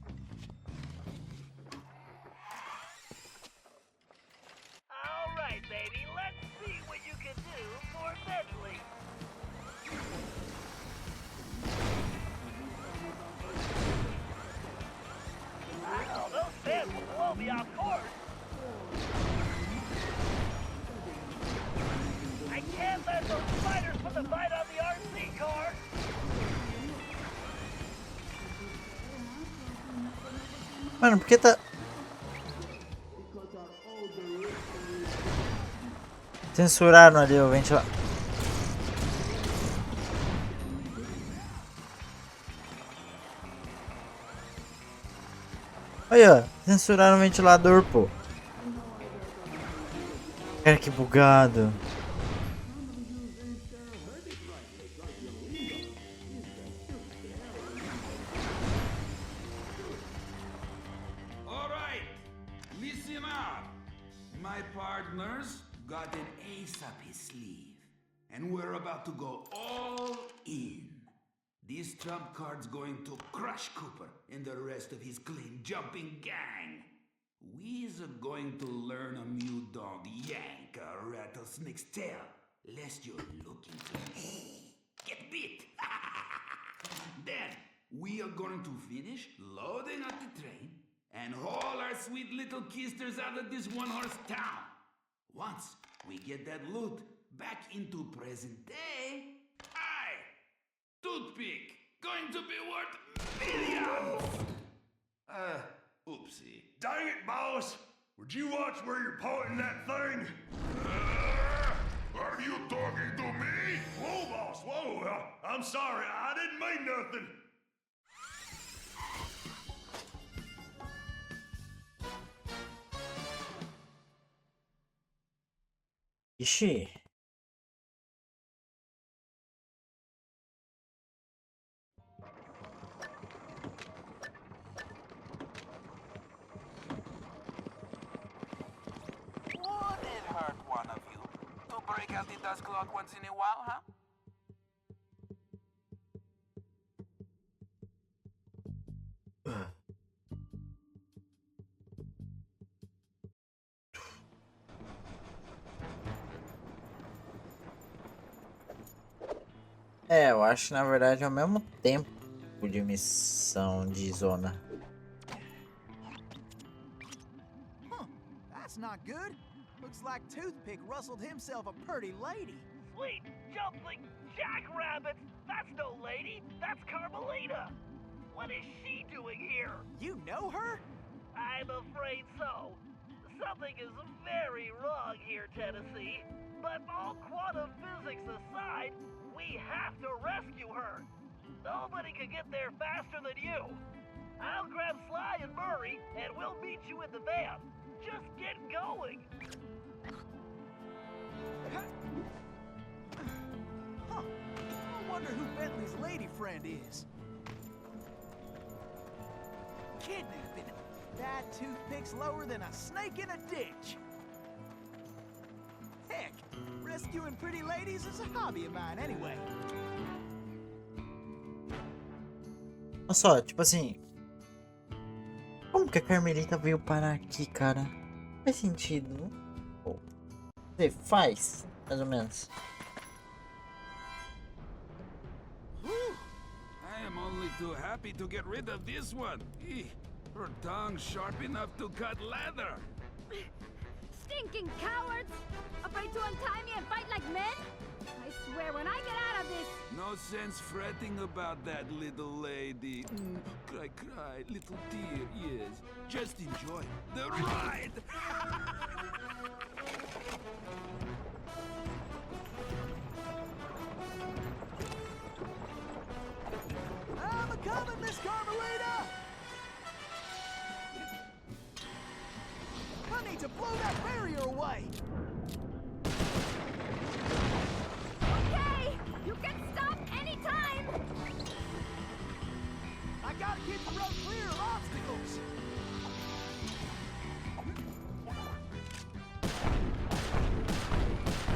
All right, baby. Let's see what you can do for Bentley. Oh, those fans will blow me off course. I can't let those spiders put the bite on the RC car. Mano, por que tá... Censuraram ali o ventilador. Olha, censuraram o ventilador, pô. Cara, que bugado. All right, listen up. My partner's got an ace up his sleeve, and we're about to go all in. This trump card's going to crush Cooper and the rest of his clean jumping gang. We's going to learn him you don't yank a rattlesnake's tail, lest you're looking to get bit. Then we are going to finish loading up the train and haul our sweet little kisters out of this one-horse town. Once we get that loot back into present day, toothpick going to be worth millions. Oopsie. Dang it, boss! Would you watch where you're pointing that thing? Are you talking to me? Whoa, boss, whoa! I'm sorry, I didn't mean nothing. Ixi. Would it hurt one of you to break out the dust cloth once in a while, huh? É, eu acho que na verdade é o mesmo tempo de missão de zona. Huh, that's not good. Looks like Toothpick rustled himself a pretty lady. Sweet jumping jackrabbit. rabbits! That's no lady! That's Carmelita! What is she doing here? You know her? I'm afraid so. Something is very wrong here, Tennessee. But all quantum physics aside, we have to rescue her. Nobody can get there faster than you. I'll grab Sly and Murray, and we'll meet you in the van. Just get going. Huh. I wonder who Bentley's lady friend is. Kidnapping. That toothpick's lower than a snake in a ditch. Heck, rescuing pretty ladies is a hobby of mine anyway. Olha só, tipo assim. Como que a Carmelita veio parar aqui, cara? Faz sentido, não? Ou, quer dizer, faz, mais ou menos. I am only too happy to get rid of this one. Eeh, her tongue sharp enough to cut leather. Stinking cowards! Afraid to untie me and fight like men? I swear, when I get out of this... No sense fretting about that, little lady. Cry, cry, little dear, yes. Just enjoy the ride! I'm a-coming, Miss Carmelita! I need to blow that barrier away! Okay! You can stop anytime! I gotta keep the road clear of obstacles!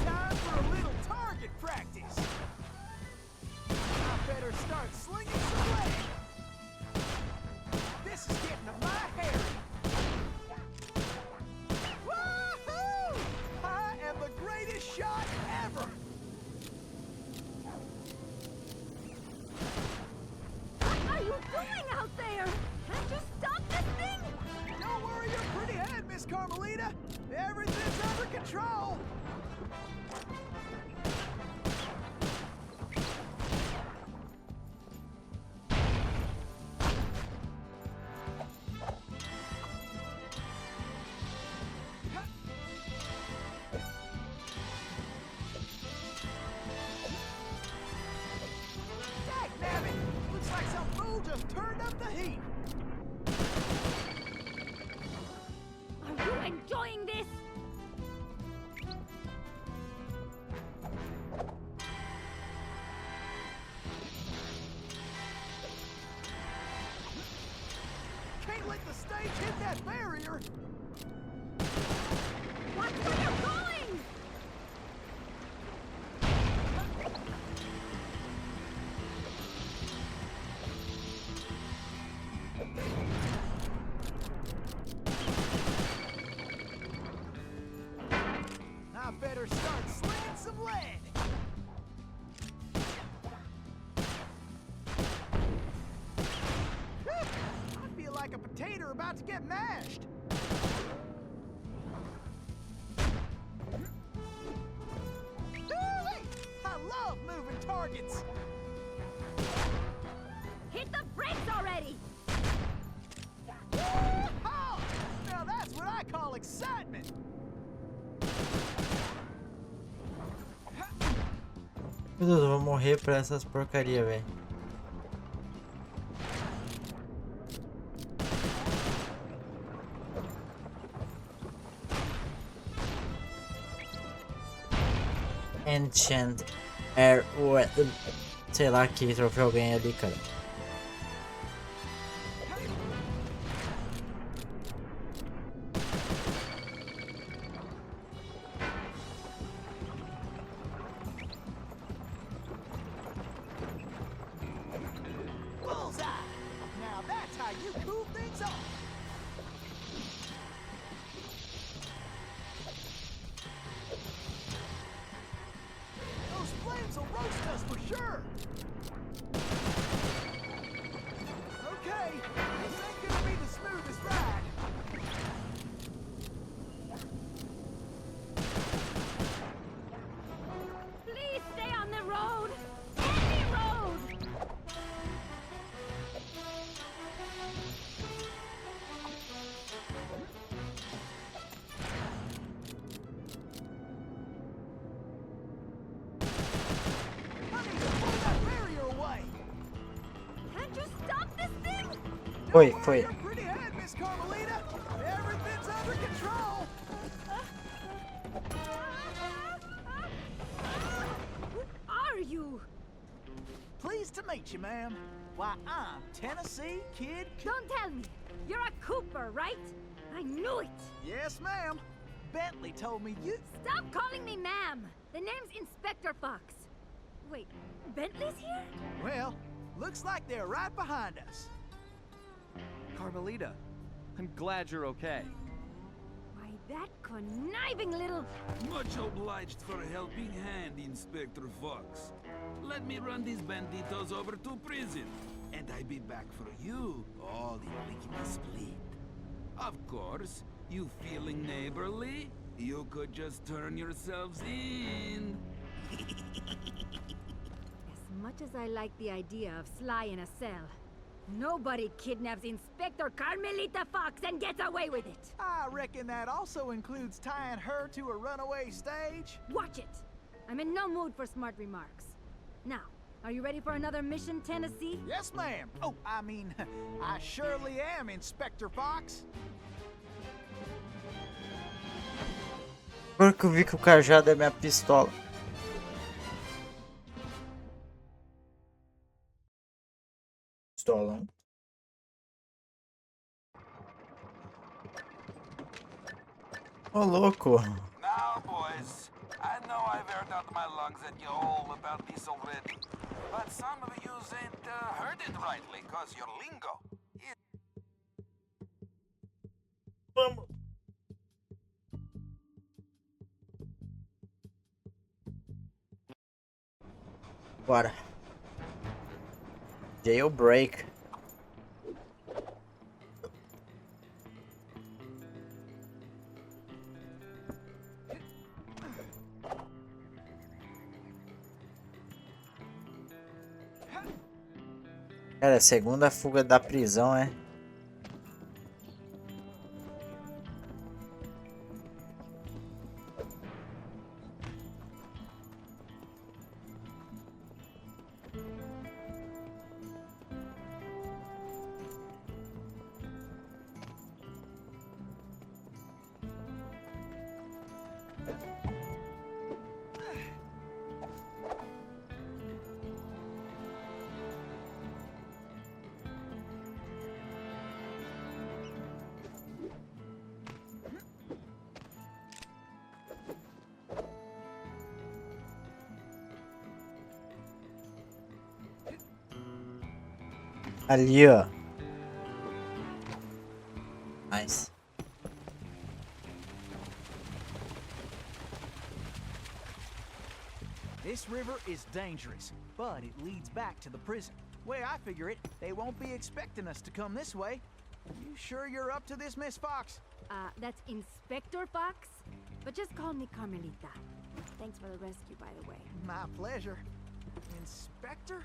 Time for a little target practice! I better start slinging some lead! This is getting to my hair! Woohoo! I am the greatest shot ever! What are you doing out there? Can't you stop this thing? Don't worry your pretty head, Miss Carmelita! Everything's under control! Dagnabbit! Looks like some fool just turned up the heat! Are you enjoying this? Can't let the stage hit that barrier! Watch where you're going! I better start slinging some lead! Whew, I feel like a potato about to get mashed! Woo-wee! I love moving targets! Hit the brakes already! Woo-haw! Now that's what I call excitement! Meu Deus, eu vou morrer pra essas porcaria, velho. Enchant Air sei lá que troféu eu ganhei ali, cara. Bullseye! Now that's how you cool things off! Those flames will roast us for sure! Okay, this ain't gonna be the smoothest ride. Please stay on the road! Andy! Foi, foi. You're pretty ahead, Miss Carmelita. Everything's under control. Who are you? Pleased to meet you, ma'am. Why, I'm Tennessee Kid. Don't tell me. You're a Cooper, right? I knew it. Yes, ma'am. Bentley told me you... Stop calling me ma'am. The name's Inspector Fox. Wait, Bentley's here? Well, looks like they're right behind us. Carmelita, I'm glad you're okay. Why, that conniving little... Much obliged for a helping hand, Inspector Fox. Let me run these banditos over to prison, and I be back for you, all in lickety split. Of course, you feeling neighborly? You could just turn yourselves in. As much as I like the idea of Sly in a cell, nobody kidnaps Inspector Carmelita Fox and gets away with it. I reckon that also includes tying her to a runaway stage. Watch it. I'm in no mood for smart remarks. Now, are you ready for another mission, Tennessee? Yes, ma'am. Oh, I mean, I surely am, Inspector Fox. Agora que eu vi que o cajado é minha pistola. Pistolão. Ô, louco. Now, boys, I know I've aired out my lungs at you all about this already, but some of you ain't heard it rightly, cause your lingo is... Vamos. Bora. Jailbreak. Cara, a segunda fuga da prisão, é? Ali, ó. Nice. This river is dangerous, but it leads back to the prison. Way I figure it, they won't be expecting us to come this way. You sure you're up to this, Miss Fox? That's Inspector Fox? But just call me Carmelita. Thanks for the rescue, by the way. My pleasure. Inspector?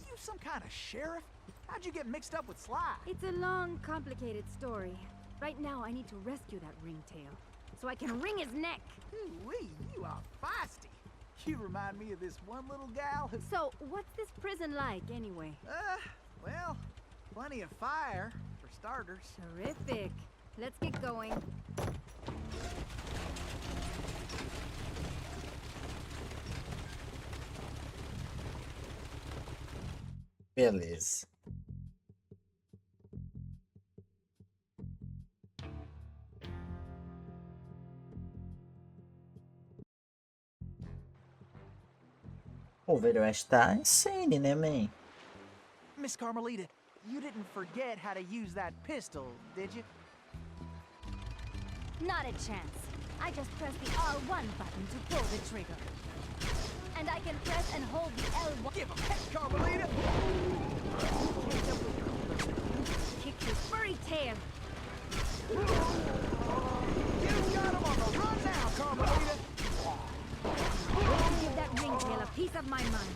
You some kind of sheriff? How'd you get mixed up with Sly? It's a long, complicated story. Right now, I need to rescue that ringtail, so I can wring his neck. Ooh-wee, you are feisty. You remind me of this one little gal who... So, what's this prison like, anyway? Well, plenty of fire, for starters. Terrific. Let's get going. Beleza. O Velho Oeste tá insane, né, man? Miss Carmelita, you didn't forget how to use that pistol, did you? Not a chance. I just press the R1 button to pull the trigger. And I can press and hold the L1. Give him heck, Carmelita! Kick his furry tail. You got him on the run now, Carmelita! Give that ringtail a piece of my mind.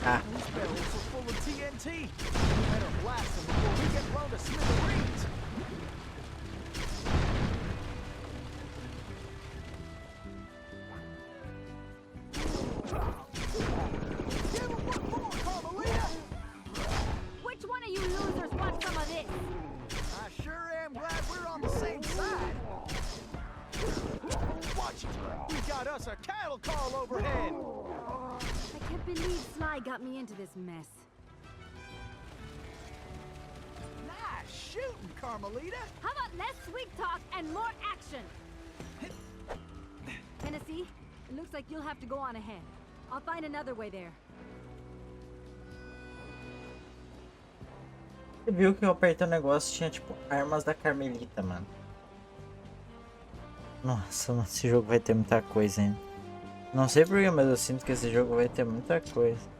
These barrels are full of TNT. We better blast them before we get blown to smithereens. We got us a cattle call overhead. I can't believe Sly got me into this mess. Nice shooting, Carmelita. How about less sweet talk and more action? Tennessee, it looks like you'll have to go on ahead. I'll find another way there. Você viu que eu apertei o negócio, tinha tipo armas da Carmelita, mano. Nossa, mano, esse jogo vai ter muita coisa ainda. Não sei porquê, mas eu sinto que esse jogo vai ter muita coisa.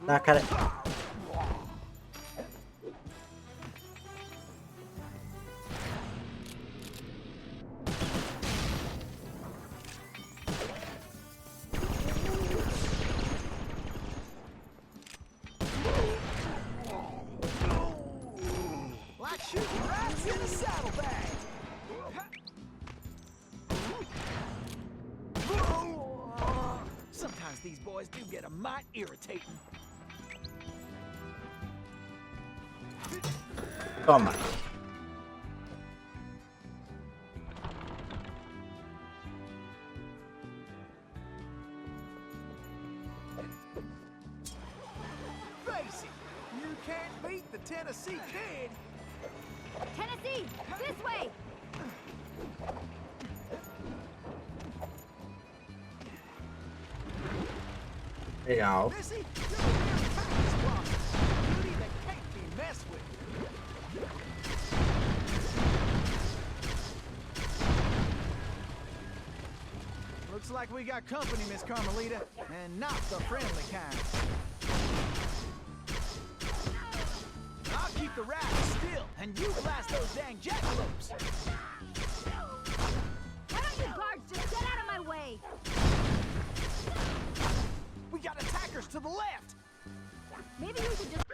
Na cara. Like shooting rats in a saddlebag. Sometimes these boys do get a mite irritating. Toma. Face it, you can't beat the Tennessee Kid. Tennessee, this way! Legal. Missy, you're the nearest practice squad. Beauty that can't be messed with. Looks like we got company, Miss Carmelita, and not the friendly kind. I'll keep the rats still, and you blast those dang jackalopes. Why don't you guards just get out of my way? We got attackers to the left. Maybe you should just...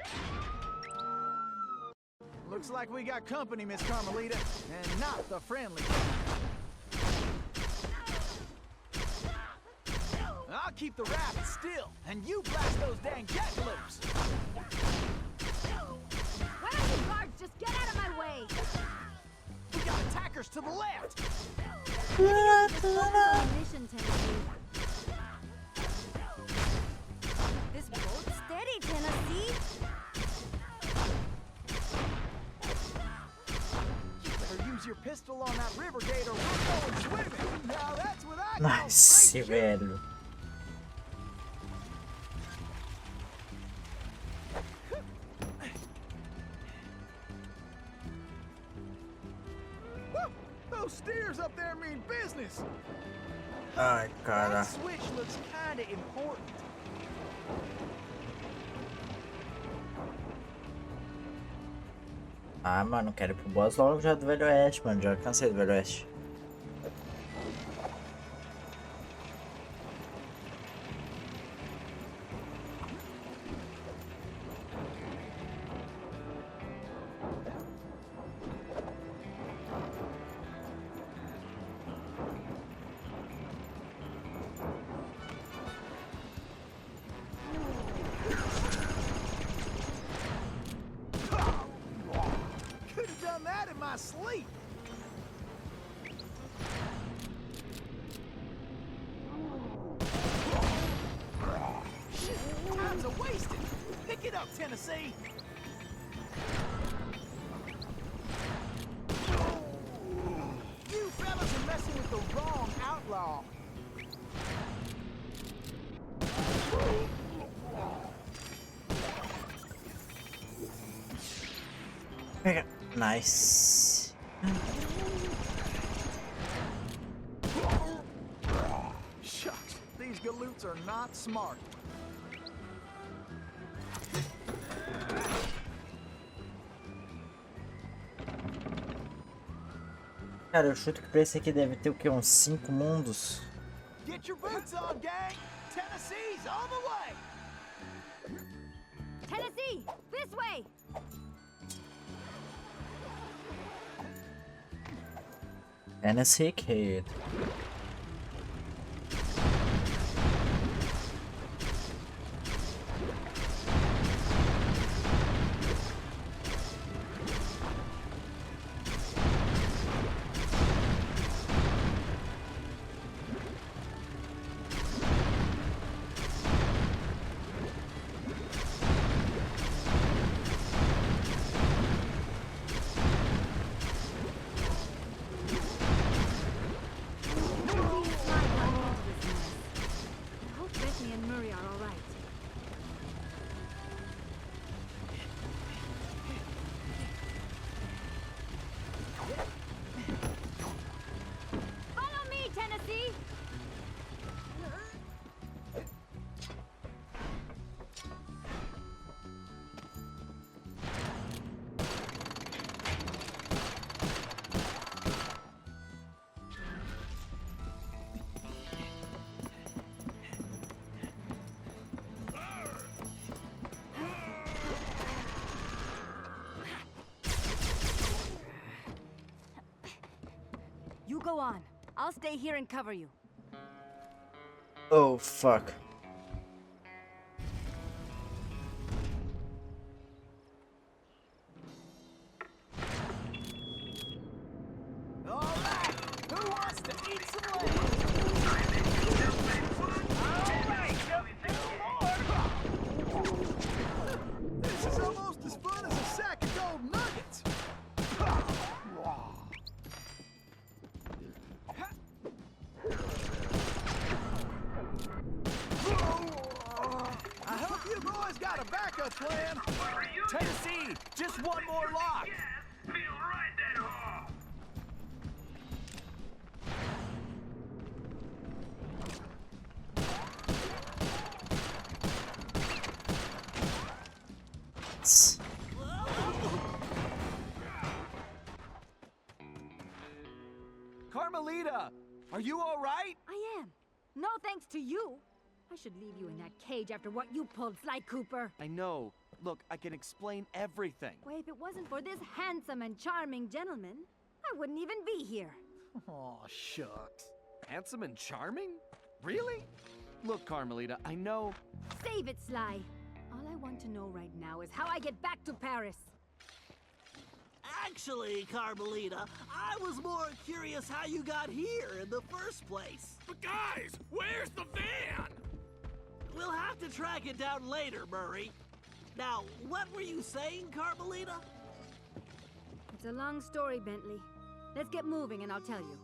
Looks like we got company, Miss Carmelita, and not the friendly kind. I'll keep the rabbits still, and you blast those dang jackalopes. Why don't you guards just get out of my way? We got attackers to the left. Mission, Tennessee. This boat's steady, Tennessee. You better use your pistol on that river gate or we're going swimming. Now that's what I call Nice, straight shooting. velho. Woo! Those steers up there mean business. Ai, cara. That switch looks kinda important. Ah, mano, quero ir pro boss logo já do Velho Oeste, mano. Já cansei do Velho Oeste. Could have done that in my sleep. Shit, time's a wasted. Pick it up, Tennessee. You fellas are messing with the wrong outlaw. Pega. Nice. Shucks, these galoots are not smart. Cara, eu chuto que pra esse aqui deve ter o quê? Uns 5 mundos? Get your boots on, gang! Tennessee's on the way! Tennessee, this way! Tennessee Kid. You go on. I'll stay here and cover you. Oh, fuck. All right, who wants to eat some legs? This is almost as fun as a sack of gold nuggets. I hope you boys got a backup plan. Tennessee, just one more lock. Yes, feel right that hole. Carmelita, are you all right? I am. No thanks to you. I should leave you in that cage after what you pulled, Sly Cooper. I know. Look, I can explain everything. Why, if it wasn't for this handsome and charming gentleman, I wouldn't even be here. Oh, shucks. Handsome and charming? Really? Look, Carmelita, I know. Save it, Sly. All I want to know right now is how I get back to Paris. Actually, Carmelita, I was more curious how you got here in the first place. But guys, where's the van? We'll have to track it down later, Murray. Now, what were you saying, Carmelita? It's a long story, Bentley. Let's get moving and I'll tell you.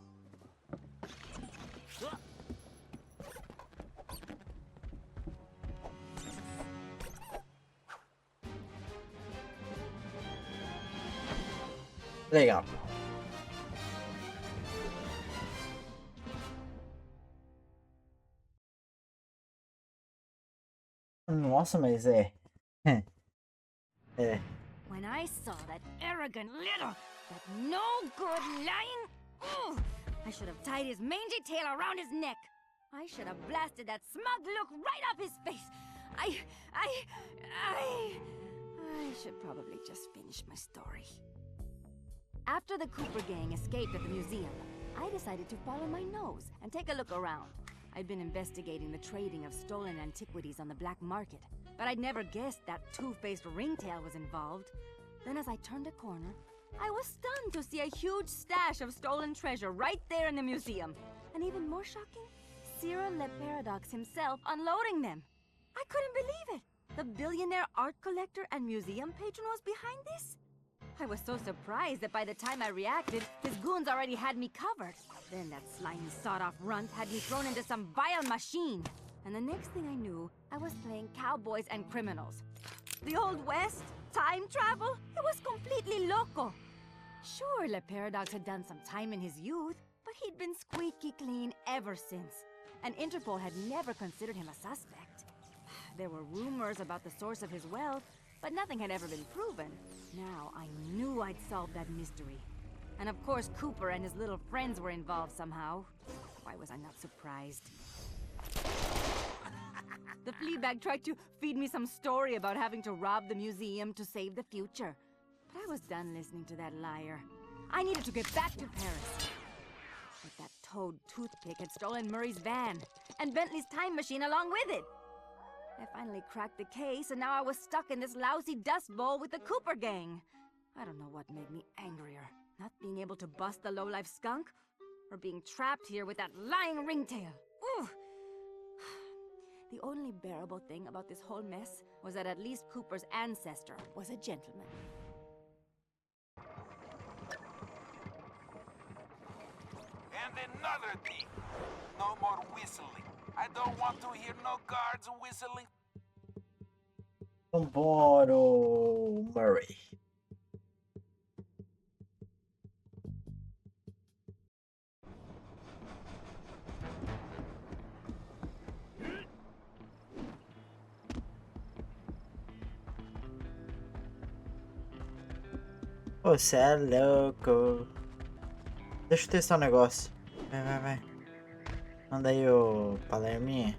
Legal. Nossa, mas é. É. When I saw that arrogant little, that no good lying, ugh, I should have tied his mangy tail around his neck. I should have blasted that smug look right off his face. I should probably just finish my story. After the Cooper gang escaped at the museum, I decided to follow my nose and take a look around. I'd been investigating the trading of stolen antiquities on the black market, but I'd never guessed that two-faced ringtail was involved. Then as I turned a corner, I was stunned to see a huge stash of stolen treasure right there in the museum. And even more shocking, Cyril Le Paradox himself unloading them. I couldn't believe it. The billionaire art collector and museum patron was behind this? I was so surprised that by the time I reacted, his goons already had me covered. Then that slimy sawed-off runt had me thrown into some vile machine. And the next thing I knew, I was playing cowboys and criminals. The Old West? Time travel? It was completely loco. Sure, Le Paradox had done some time in his youth, but he'd been squeaky clean ever since. And Interpol had never considered him a suspect. There were rumors about the source of his wealth, but nothing had ever been proven. Now I knew I'd solved that mystery. And of course Cooper and his little friends were involved somehow. Why was I not surprised? The Fleabag tried to feed me some story about having to rob the museum to save the future. But I was done listening to that liar. I needed to get back to Paris. But that toad toothpick had stolen Murray's van, and Bentley's time machine along with it. I finally cracked the case, and now I was stuck in this lousy dust bowl with the Cooper gang. I don't know what made me angrier. Not being able to bust the lowlife skunk, or being trapped here with that lying ringtail. Ooh! The only bearable thing about this whole mess was that at least Cooper's ancestor was a gentleman. And another thing, no more whistling. I don't want to hear no guards whistling. Vambora, Murray. Você é louco. Deixa eu testar um negócio. Vai. Manda aí o Palerminha.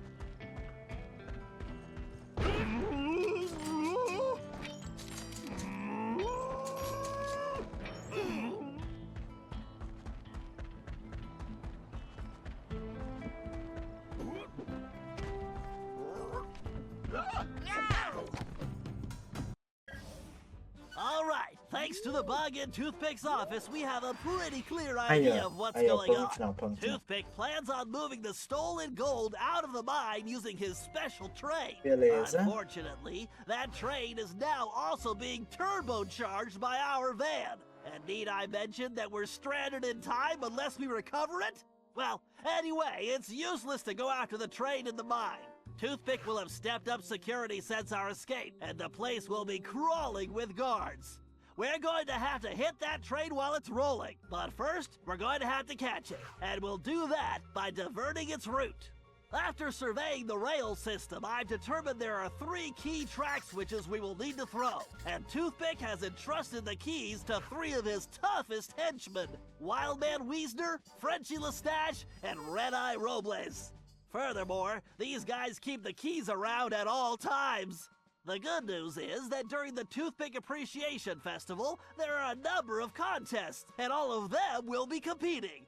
All right, thanks to the bug in Toothpick's office, we have a pretty clear idea of what's going on. Toothpick plans on moving the stolen gold out of the mine using his special train. Beleza. Unfortunately, that train is now also being turbocharged by our van. And need I mention that we're stranded in time unless we recover it? Well, anyway, it's useless to go after the train in the mine. Toothpick will have stepped up security since our escape, and the place will be crawling with guards. We're going to have to hit that train while it's rolling, but first, we're going to have to catch it, and we'll do that by diverting its route. After surveying the rail system, I've determined there are 3 key track switches we will need to throw, and Toothpick has entrusted the keys to 3 of his toughest henchmen, Wildman Wiesner, Frenchy Lestage, and Red-Eye Robles. Furthermore, these guys keep the keys around at all times. The good news is that during the Toothpick Appreciation Festival, there are a number of contests, and all of them will be competing.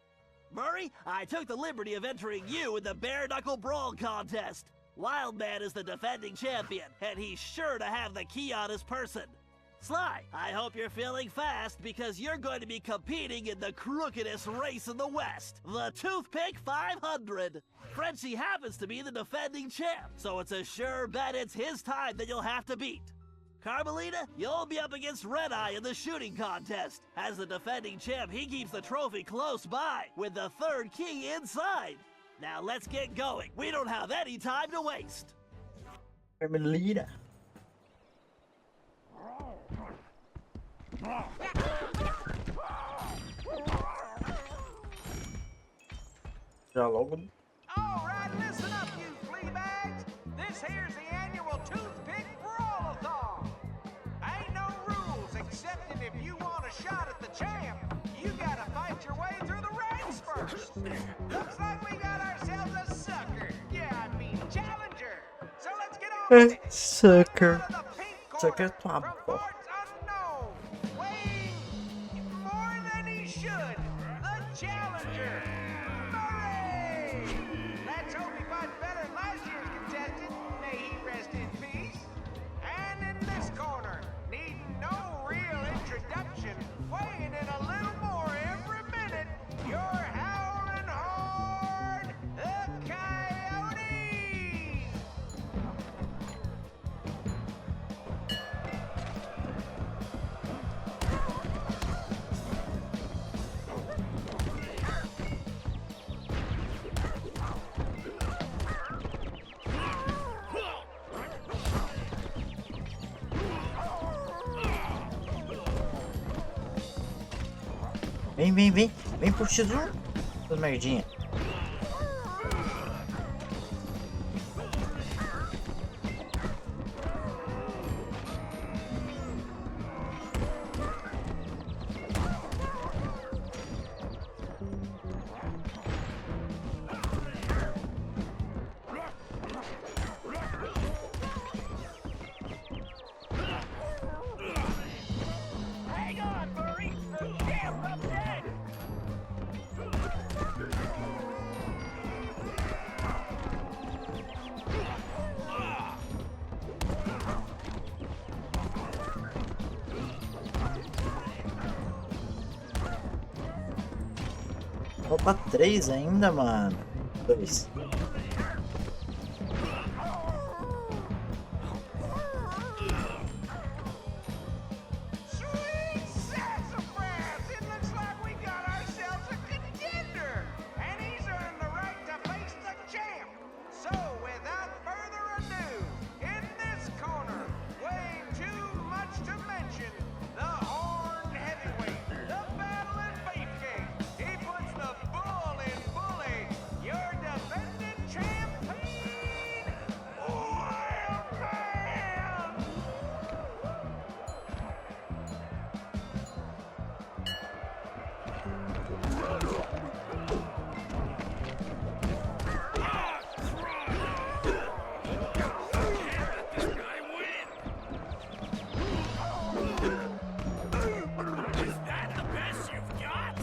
Murray, I took the liberty of entering you in the Bare Knuckle Brawl contest. Wildman is the defending champion, and he's sure to have the key on his person. Sly, I hope you're feeling fast because you're going to be competing in the crookedest race in the West, the Toothpick 500. Frenchie happens to be the defending champ, so it's a sure bet it's his time that you'll have to beat. Carmelita, you'll be up against Red Eye in the shooting contest. As the defending champ, he keeps the trophy close by, with the 3rd key inside. Now let's get going. We don't have any time to waste. Carmelita. Já logo. All right, listen up, you flea bags. This here's the annual Toothpick Brawl-a-thon. Ain't no rules, except that if you want a shot at the champ, you gotta fight your way through the ranks first. Looks like we got ourselves a sucker. Yeah, I mean challenger. So let's get on with it. Sucker. Out of the pink corner, Sucker from tua parts unknown, weighing more than he should, the challenger. Let's hope he fights better than last year's contestant. May he rest in peace. And in this corner, needing no real introduction, weighing in a little more every minute, you're howling hard, the Coyotes! Vem pro X1. Suas merdinha. Falta 3 ainda, mano. 2. Sweet sassafras! It looks like we got ourselves a contender! And he's earned the right to face the champ! So, without further ado, in this corner, weighing too much to mention, the Horned Heavyweight, the battling beefcake. He puts the bull in bully, your defending champion, Wildman! Is that the best you've got?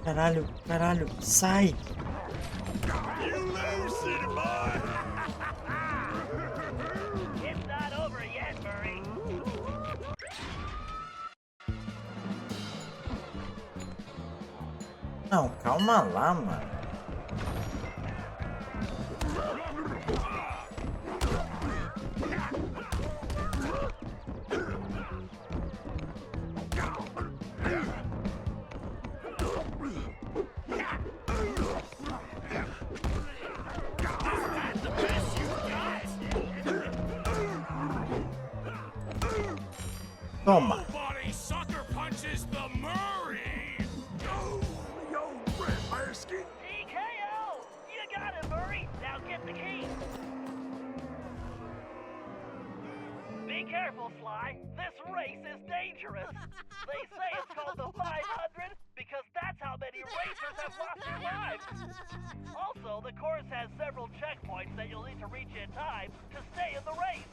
Caralho, caralho, sai! You lose, city boy! It's not over yet, Murray. Não, calma lá, mano. Toma. Nobody sucker punches the Murray! Yo, Fireskin! TKO! You got it, Murray. Now get the key. Be careful, Sly. This race is dangerous. They say it's called the 500 because that's how many racers have lost their lives. Also, the course has several checkpoints that you'll need to reach in time to stay in the race.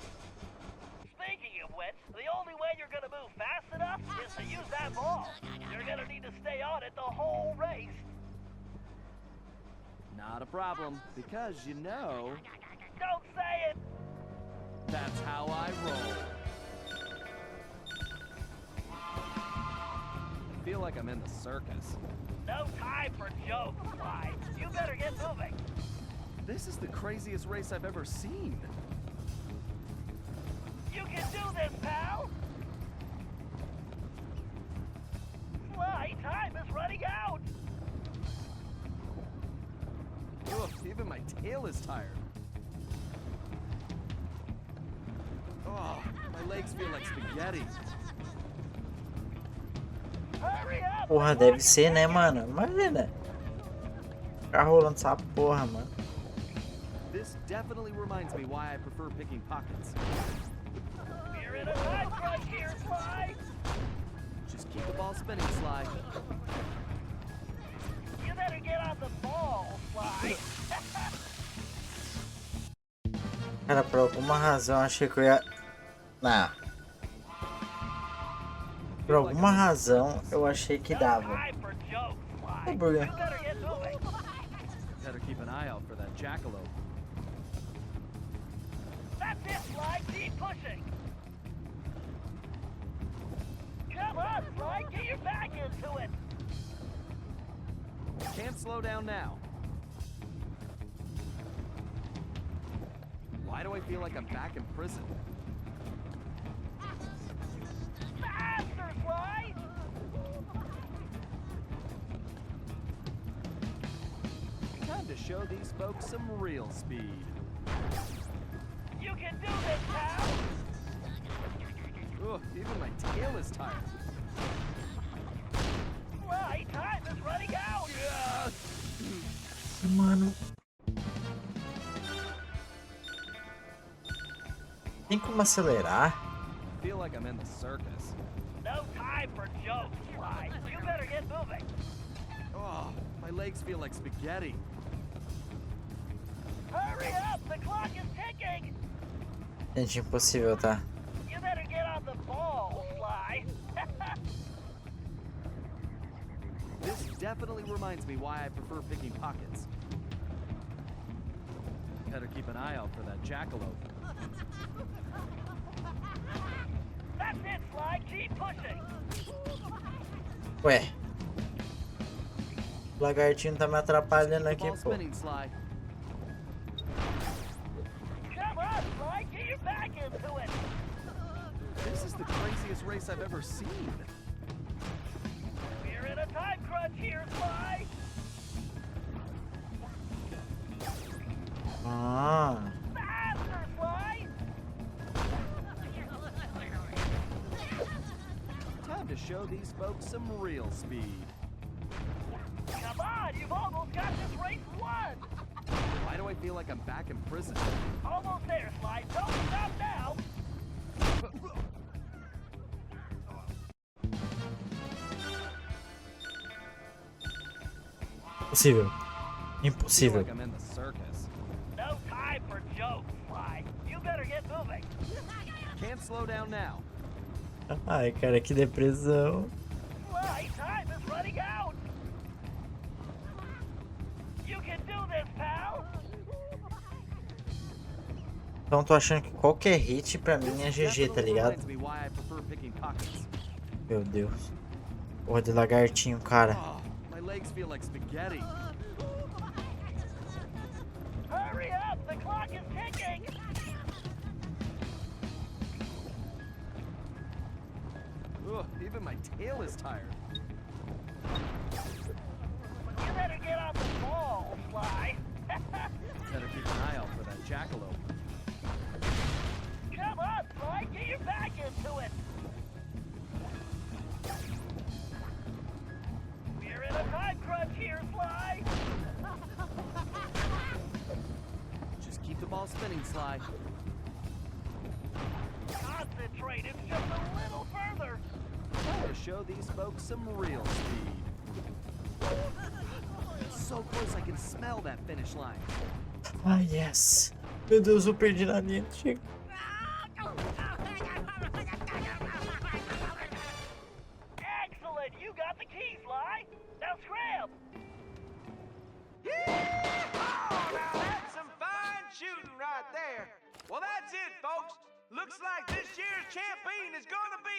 Speaking of which, the only way you're gonna move fast enough is to use that ball. You're gonna need to stay on it the whole race. Not a problem, because you know, Don't say it! that's how I roll. I feel like I'm in the circus. No time for jokes, Sly. You better get moving. This is the craziest race I've ever seen. You can do this, pal! Sly, time is running out! Ugh, even my tail is tired. Oh, my legs feel like spaghetti. Hurry up! Porra, deve ser, né, mano? Imagina. Ficar rolando essa porra, mano. This definitely reminds me why I prefer picking pockets. You're in a time crunch here, Sly! Just keep the ball spinning, Sly. You better get on the ball, Sly! Cara, por alguma razão eu achei que eu ia... Não. Por alguma razão eu achei que dava. Time for jokes, Sly! É por quê? You better get moving! Better keep an eye out for that jackalope. That's it, Sly! Keep pushing! Come on, Sly! Get your back into it! Can't slow down now. Why do I feel like I'm back in prison? Faster, Sly! Time to show these folks some real speed. You can do this, pal! Ugh, even my tail is tired. Sly, time is running out! Mano. Tem como acelerar? I feel like I'm in the circus. No time for jokes, Sly! You better get moving! Oh, my legs feel like spaghetti. Hurry up! The clock is ticking! Gente, impossível, tá? You better get on the ball, Sly! This definitely reminds me why I prefer picking pockets. Better keep an eye out for that jackalope. That's it, Sly! Keep pushing! Ué. O lagartinho tá me atrapalhando The aqui, ball pô. spinning, Sly. Come on, Sly, get your back into it. This is the craziest race I've ever seen. We're in a time crunch here, Sly. Ah. Faster, Sly. Time to show these folks some real speed. Come on, you've almost got this race won. Why do I feel like I'm back in prison? Almost there, Sly. Don't stop now. Impossível. I feel Impossível. like I'm in the circus. No time for jokes, Sly. You better get moving. Can't slow down now. Ai, cara, que depressão. Sly, time is running out. You can do this, pal. Então tô achando que qualquer hit pra mim é GG, tá Definitely ligado? reminds me why I prefer picking pockets. Meu Deus. Porra de lagartinho, cara. Oh, my legs feel like spaghetti. Hurry up, the clock is ticking. Ugh, even my tail is tired. You better get on the ball, Sly. Better keep an eye out for that jackalope. Come on, Sly, get your back into it. We're in a time crunch here, Sly. Just keep the ball spinning, Sly. Concentrate, it's just a little further. Time to show these folks some real speed. So close I can smell that finish line. Ah, yes. Meu Deus, eu perdi na linha. Chega. Excellent, you got the key, Sly. Now scram. Oh, now that's some fine shooting right there. Well, that's it, folks. Looks like this year's champion is gonna be...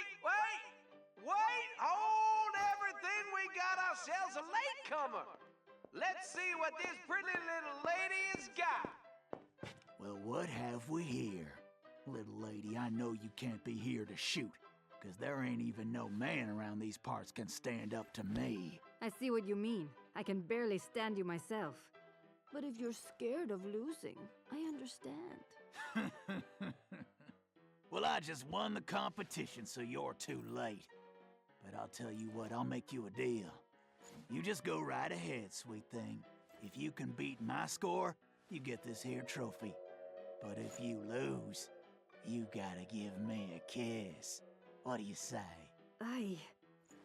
Wait, hold everything. We got ourselves a latecomer. Let's see what this pretty little lady has got. Well, what have we here? Little lady, I know you can't be here to shoot, because there ain't even no man around these parts can stand up to me. I see what you mean. I can barely stand you myself. But if you're scared of losing, I understand. Well, I just won the competition, so you're too late. But I'll tell you what, I'll make you a deal. You just go right ahead, sweet thing. If you can beat my score, you get this here trophy. But if you lose, you gotta give me a kiss. What do you say? Aye,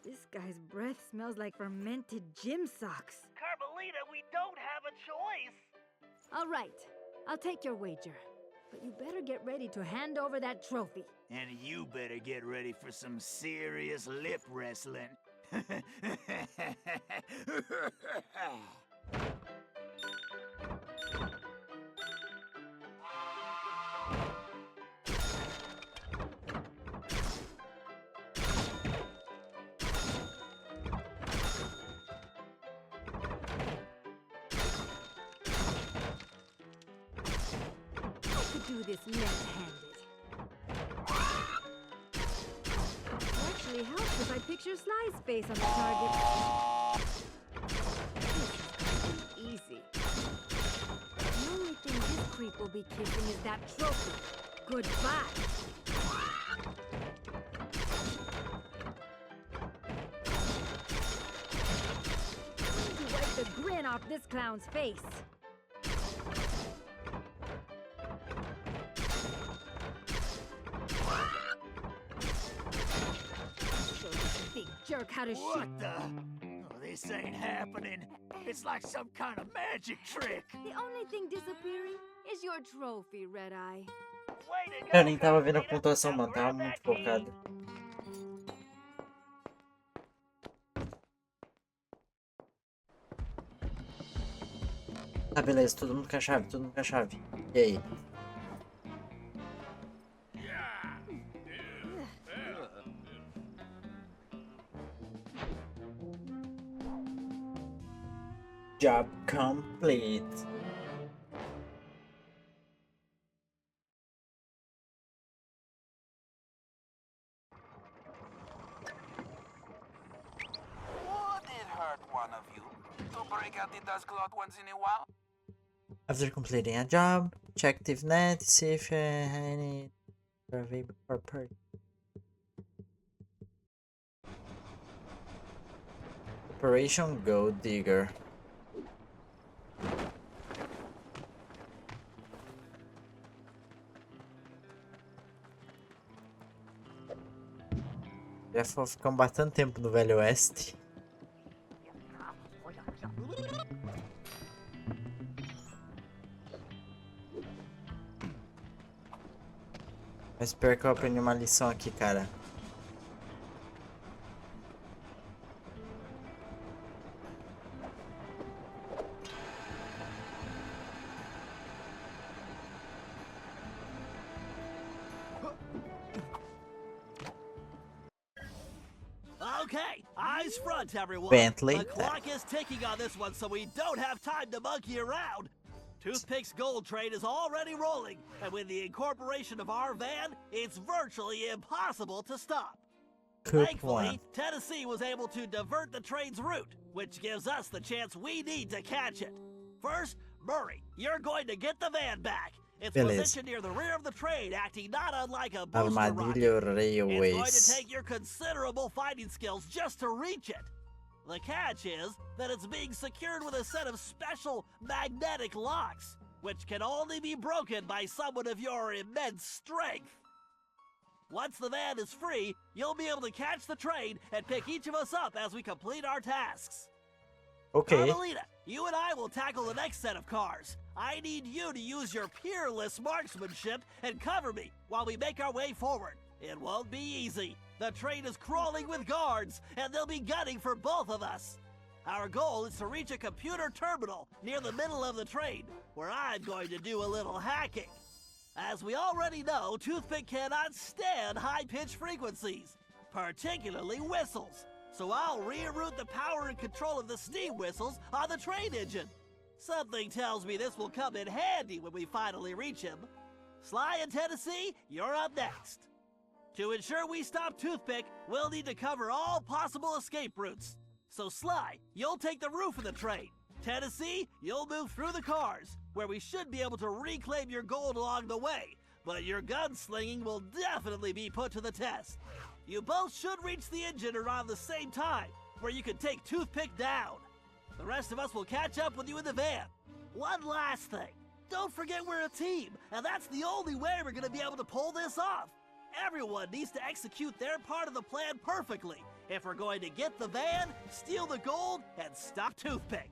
this guy's breath smells like fermented gym socks. Carmelita, we don't have a choice. All right, I'll take your wager. But you better get ready to hand over that trophy. And you better get ready for some serious lip wrestling. Do this left-handed. It actually helps if I picture Sly's face on the target. This is easy. The only thing this creep will be kissing is that trophy. Goodbye. Time to wipe the grin off this clown's face. Jerk how to shoot. What the? Oh, this ain't happening. It's like some kind of magic trick. The only thing disappearing is your trophy, Red Eye. Way to go, Eu nem tava vendo a Carmelita. pontuação, Now mano. Tava grab muito that key. focado. Tá, beleza. Todo mundo com a chave, todo mundo com a chave. E aí? Job complete. Would it hurt one of you to break out the dust cloth once in a while? After completing a job, check ThiefNet to see if any survey or purchase. Operation Gold Digger. Já vou ficar bastante tempo no Velho Oeste. Mas espero que eu aprendi uma lição aqui, cara. Okay, eyes front, everyone. Bentley. The clock is ticking on this one, so we don't have time to monkey around. Toothpick's gold train is already rolling, and with the incorporation of our van, it's virtually impossible to stop. Thankfully, Tennessee was able to divert the train's route, which gives us the chance we need to catch it. First, Murray, you're going to get the van back. It's positioned near the rear of the train, acting not unlike a booster rocket. It's going to take your considerable fighting skills just to reach it. The catch is that it's being secured with a set of special magnetic locks, which can only be broken by someone of your immense strength. Once the van is free, you'll be able to catch the train and pick each of us up as we complete our tasks. Okay. Carmelita, you and I will tackle the next set of cars. I need you to use your peerless marksmanship and cover me while we make our way forward. It won't be easy. The train is crawling with guards, and they'll be gunning for both of us. Our goal is to reach a computer terminal near the middle of the train, where I'm going to do a little hacking. As we already know, Toothpick cannot stand high-pitched frequencies, particularly whistles. So I'll reroute the power and control of the steam whistles on the train engine. Something tells me this will come in handy when we finally reach him. Sly and Tennessee, you're up next. To ensure we stop Toothpick, we'll need to cover all possible escape routes. So Sly, you'll take the roof of the train. Tennessee, you'll move through the cars, where we should be able to reclaim your gold along the way. But your gunslinging will definitely be put to the test. You both should reach the engine around the same time, where you can take Toothpick down. The rest of us will catch up with you in the van. One last thing. Don't forget we're a team, and that's the only way we're going to be able to pull this off. Everyone needs to execute their part of the plan perfectly if we're going to get the van, steal the gold, and stop Toothpick.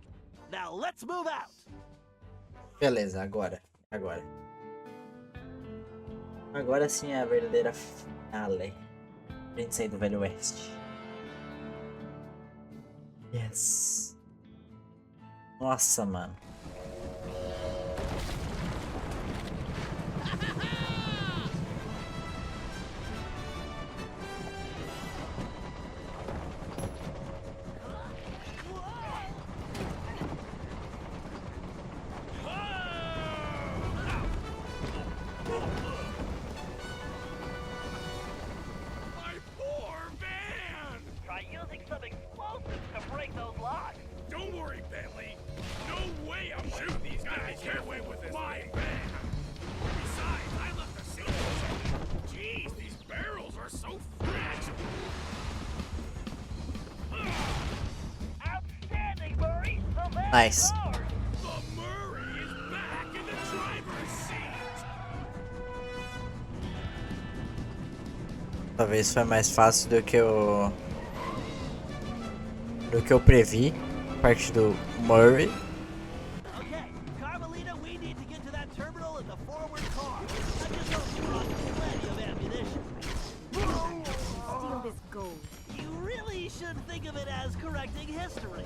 Now let's move out. Beleza, agora. Agora sim é a verdadeira finale. Pra gente sair do Velho Oeste. Yes. Nossa, mano. Nice. Talvez foi mais fácil do que eu previ, parte do Murray. Okay, Carmelita, we need to get to that terminal in the forward car. I just hope you brought plenty of ammunition. Steal this gold. You really should think of it as correcting history.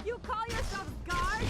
You call yourselves guards?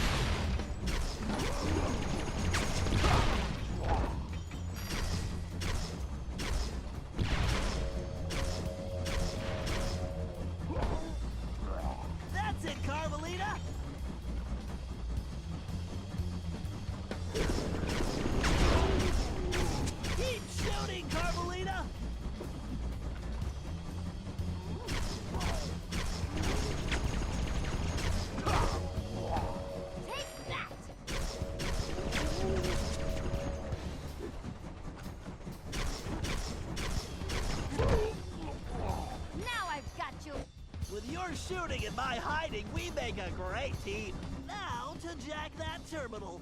shooting and my hiding, we make a great team. Now to jack that terminal.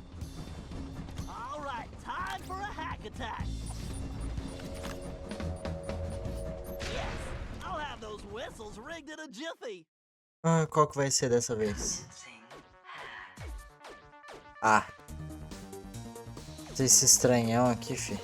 All right, time for a hack attack. Yes, I'll have those whistles rigged in a jiffy. Ah, qual que vai ser dessa vez? Ah. Esse estranhão aqui, fi.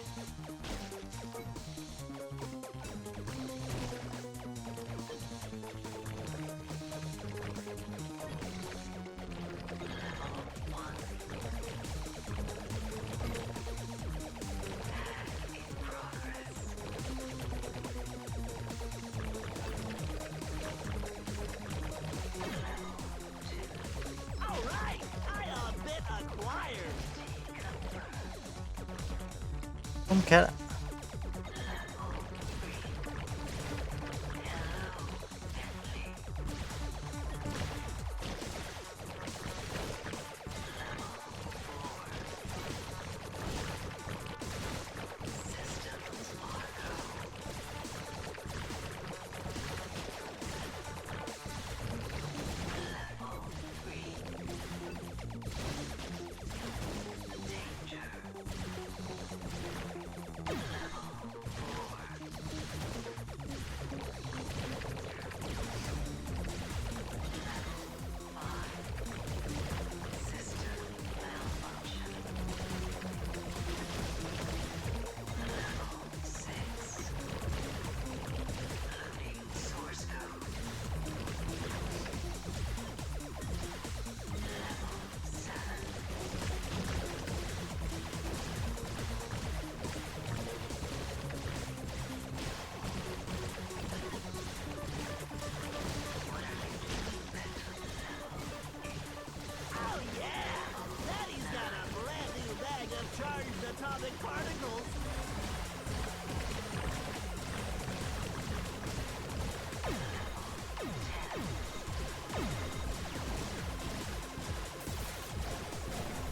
All right, I bit acquired. Como que era? Oh yeah, Daddy's got a brand new bag of charged atomic particles.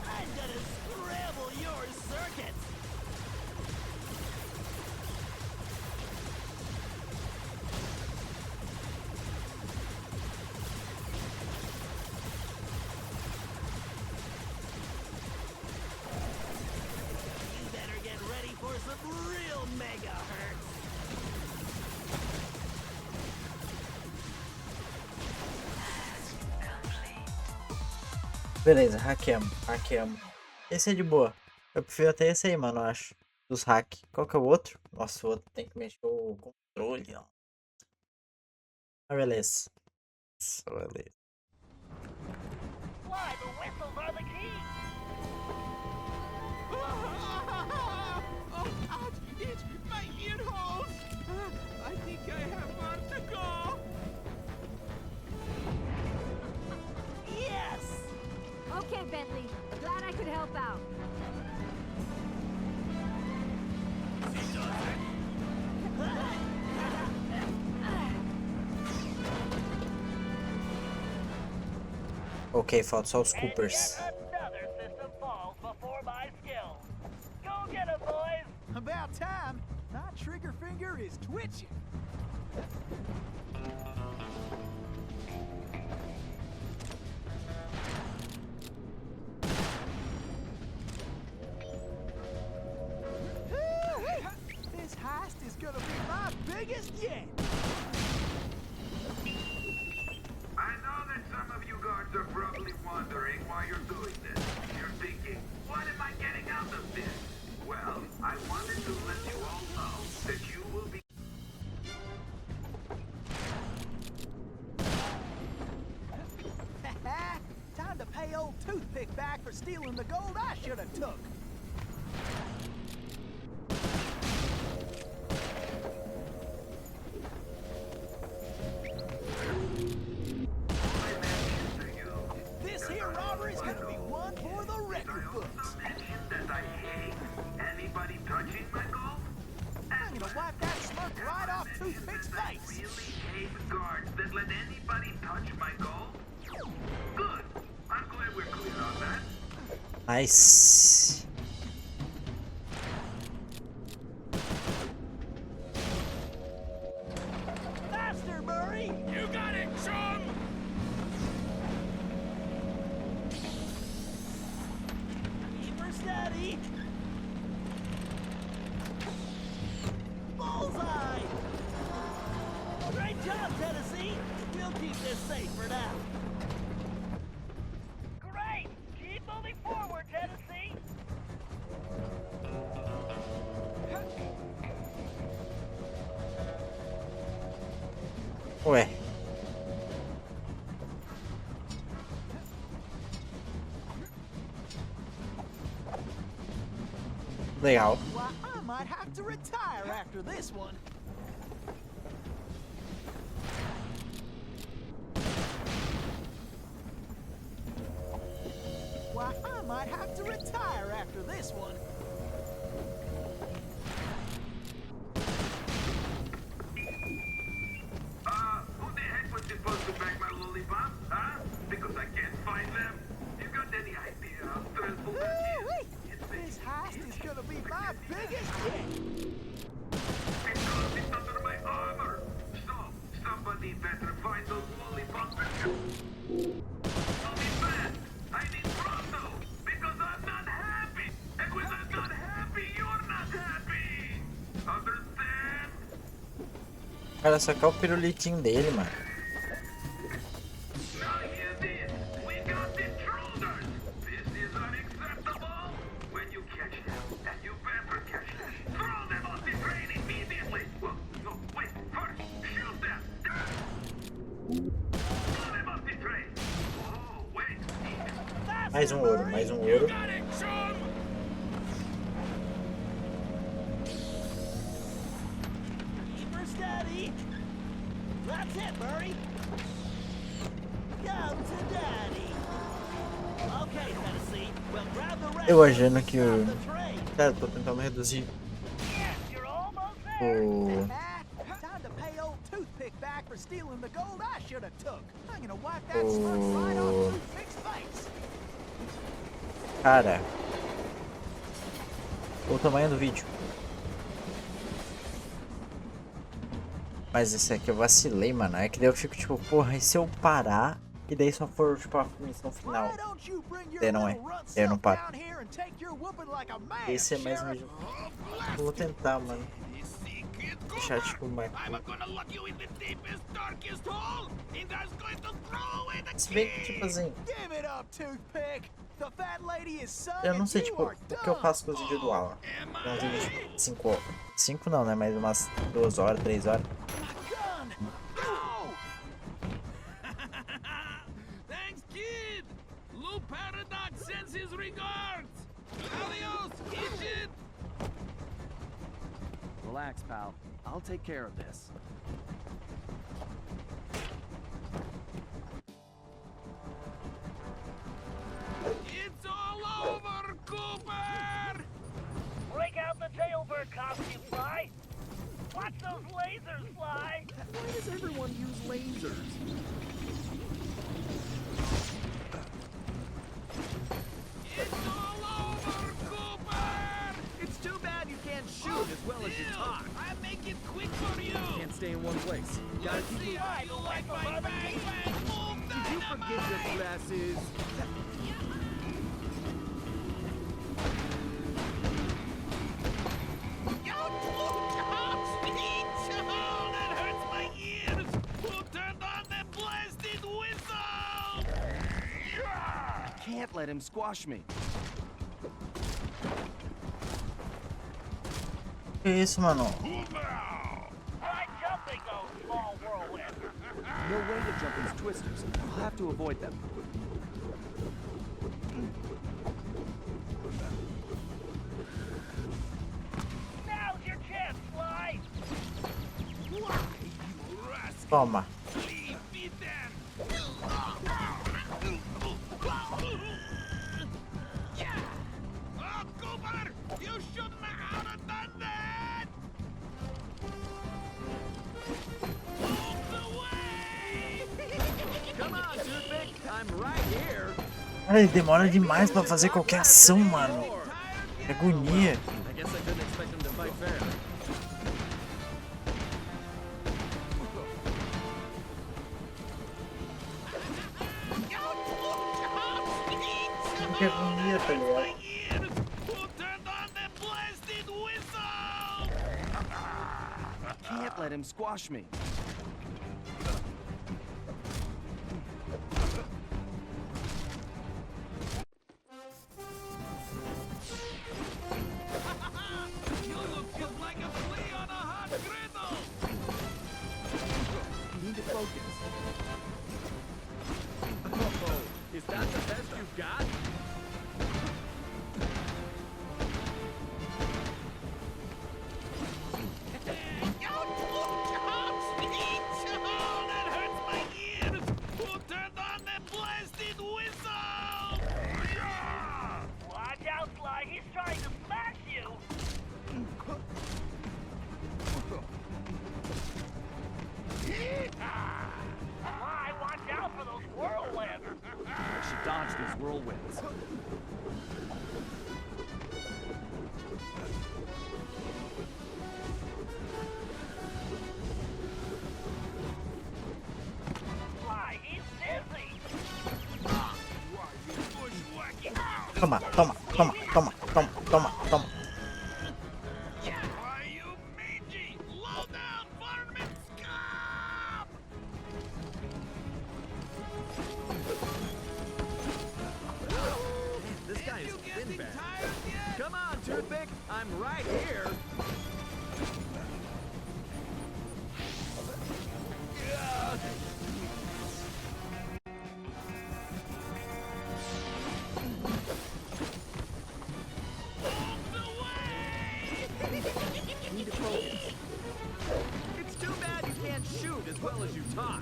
I'm gonna scramble your circuits. You better get ready for some real megahertz. Beleza, hackeamos, hackeamos. Esse é de boa. Eu prefiro até esse aí, mano, eu acho. Dos hack. Qual que é o outro? Nossa, o outro tem que mexer o controle, ó. Ah, beleza. Nossa, beleza. Why, the whistles are the key. Oh, ouch! Itch! My ear holes! I think I have far to go! Yes! Okay, Bentley. Glad I could help out. Ok, falta só os Coopers. And yet another system falls before my skill. Go get 'em, boys! About time. My trigger finger is twitching. This heist is gonna be my biggest yet. I know that some of you guards are probably wondering why you're doing this. You're thinking, what am I getting out of this? Well, I wanted to let you all know that you will be... Time to pay old Toothpick back for stealing the gold I should have took. I mentioned to you This here robbery's gonna be one for the record I books. also mentioned that I hate anybody touching my gold. I'm gonna wipe that smirk right off Toothpick's I face. really hate guards that let anybody touch my gold. Good. I'm glad we're clear on that. Nice. Faster, Murray! You got it, chum! figure it out. Great! Keep moving forward, Tennessee! Ué. Legal. Why, I might have to retire after this one. Why, I might have to retire after this one. Who the heck was supposed to bag my lollipop? Huh? Because I can't find them? You got any idea how stressful that is? Woo-wee! This heist is gonna be my biggest hit. Because it's under my armor. So, somebody better find those lollipops and tell me fast. I need pronto. Because I'm not happy. And when I'm not happy, you're not happy. Understand? Olha só que é o pirulitinho dele, mano. Now hear this. We got intruders. This is unacceptable. When you catch them, and you better catch them, throw them off the train immediately. Well, no, wait. First, shoot them. Throw them off the train. Oh, wait. Mais um ouro, mais um ouro. Got it, chum! Keep her steady. That's it, Murray. Come to daddy. Okay, Tennessee. Well, grab the rest Eu achando que o... of the train. Cara, tô tentando reduzir Yes, you're almost there! o... Time to pay old Toothpick back for stealing the gold I should have took. I'm gonna wipe that smirk right off Toothpick's face. Cara. O tamanho do vídeo. Mas esse aqui eu vacilei, mano. É que daí eu fico tipo, porra, e se eu parar e daí só for tipo a missão final? Why don't you bring your Daí não é. little runt Daí eu não self paro. down here and take your whooping like a man, Esse é mais um Sheriff? vídeo. Eu vou tentar, mano. Deixar tipo mais. I'm gonna lock you in the deepest, darkest hole, and I'm going to throw away the Se bem que tipo assim, Give it up, Toothpick. The fat lady is son eu não and sei you tipo are o que eu faço com os vídeos do Alan. É uns vídeos tipo 5 horas. 5 não, né? Mais umas 2 horas, 3 horas. My gun! No! Thanks, kid! Lou Paradox sends his regards! Adios, idiot! Relax, pal. I'll take care of this. It's all over, Cooper! Break out the jailbird costume, Sly! Watch those lasers, Sly! Why does everyone use lasers? It's all over, Cooper! It's too bad you can't shoot as well as you talk. I'll make it quick for you! Can't stay in one place. Gotta Let's keep see moving. how you like my bang bang boom Did you forget your glasses? That hurts my ears! Who turned on the blasted whistle? Can't let him squash me. Que isso, mano? Try jumping those small whirlwinds! No way to jump these twisters. I'll have to avoid them. Now's your chance, Sly! Toma. Leave me then! Oh, Cooper! You shouldn't have done that! Out the way! Come on, Toothpick. I'm right here. Cara, ele demora demais pra fazer qualquer ação, mano. Que agonia. I guess I couldn't expect him to fight fair. Que agonia, tá ligado? Who turned on the blasted whistle? Can't let him squash me. that the best you've got? That hurts my ears! Who turned on that blasted whistle? Watch out, Sly. He's trying to smash you. Sly, watch out for those whirlwinds. I should dodge these whirlwinds. Sly, he's dizzy. Toma, toma, toma, toma, toma, toma, toma. Why, you mangy, low-down varmint scum! This guy is windbag. Come on, Toothpick. I'm right here. Need to focus. It's too bad you can't shoot as well as you talk.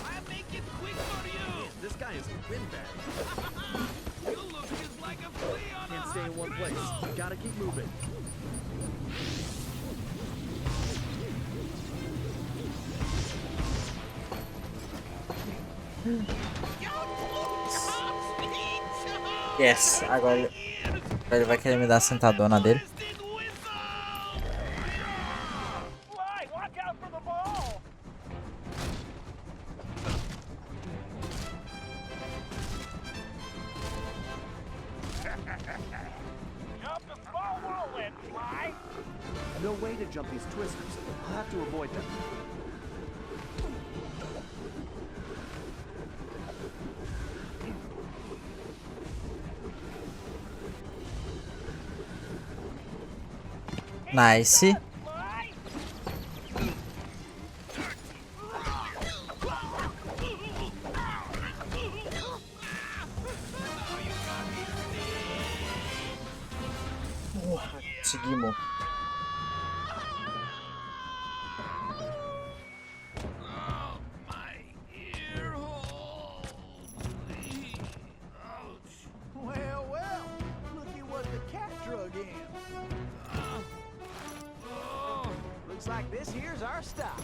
I make it quick for you! This guy is windbag. You look just like a flea on Can't a stay in one place. griddle. Gotta keep moving. Yes, agora ele vai querer me dar a sentadona dele. Sly, watch out for the ball. Jump the small whirlwind, Sly. No way to jump these twisters. I'll have to avoid them. Nice. Sly. Conseguimos. Oh, my ear hole. Ouch. Well, well, look at what the cat drug in. Oh. Looks like this here's our stop.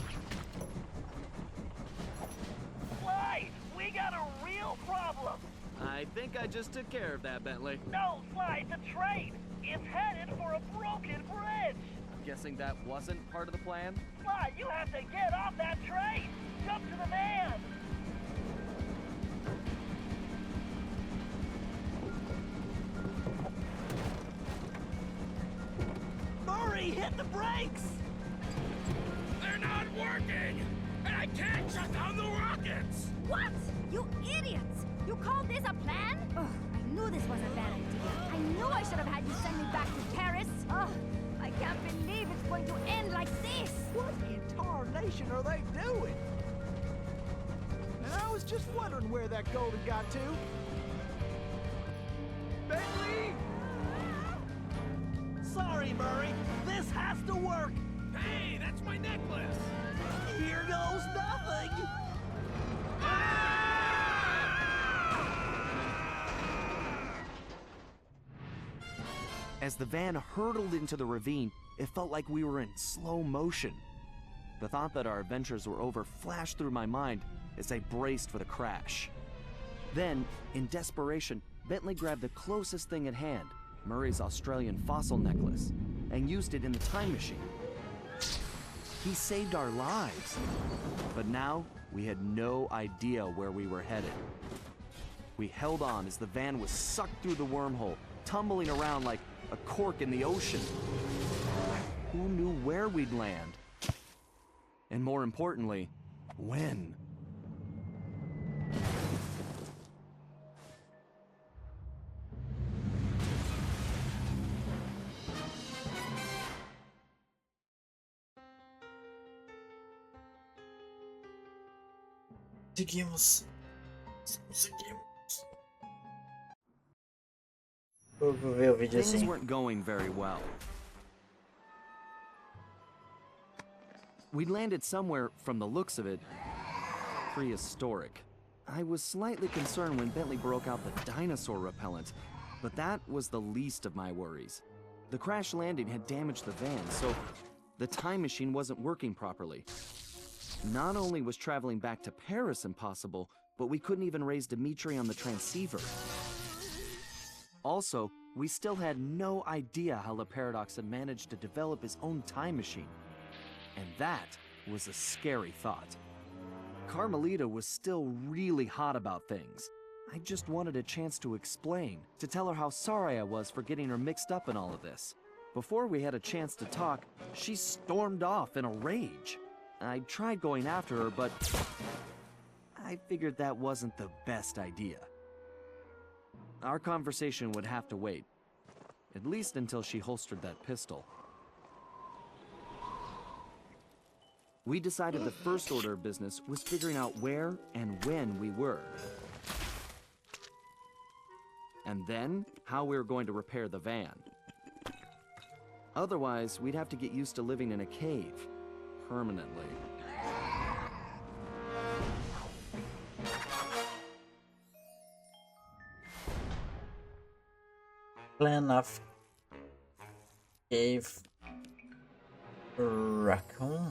Sly, we got a real problem. I think I just took care of that, Bentley. No, Sly, the train. It's headed for a broken bridge. I'm guessing that wasn't part of the plan? Sly, you have to get off that train. Jump to the van. Murray, hit the brakes. They're not working! And I can't shut down the rockets! What? You idiots! You call this a plan? Ugh, I knew this was a bad idea. I knew I should have had you send me back to Paris. Ugh, I can't believe it's going to end like this. What in tarnation are they doing? And I was just wondering where that gold had got to. Bentley! Sorry, Murray. This has to work. Hey, that's my necklace! Here goes nothing. As the van hurtled into the ravine, it felt like we were in slow motion. The thought that our adventures were over flashed through my mind as I braced for the crash. Then, in desperation, Bentley grabbed the closest thing at hand, Murray's Australian fossil necklace, and used it in the time machine. He saved our lives. But now, we had no idea where we were headed. We held on as the van was sucked through the wormhole, tumbling around like a cork in the ocean. Who knew where we'd land? And more importantly, when? Conseguimos. Conseguimos. Vou ver o vídeo Things assim. weren't going very well. We'd landed somewhere, from the looks of it, prehistoric. I was slightly concerned when Bentley broke out the dinosaur repellent, but that was the least of my worries. The crash landing had damaged the van, so the time machine wasn't working properly. Not only was traveling back to Paris impossible, but we couldn't even raise Dimitri on the transceiver. Also, we still had no idea how the Paradox had managed to develop his own time machine. And that was a scary thought. Carmelita was still really hot about things. I just wanted a chance to explain, to tell her how sorry I was for getting her mixed up in all of this. Before we had a chance to talk, she stormed off in a rage. I tried going after her, but I figured that wasn't the best idea. Our conversation would have to wait, at least until she holstered that pistol. We decided the first order of business was figuring out where and when we were. And then, how we were going to repair the van. Otherwise, we'd have to get used to living in a cave, permanently. Plan of cave raccoon.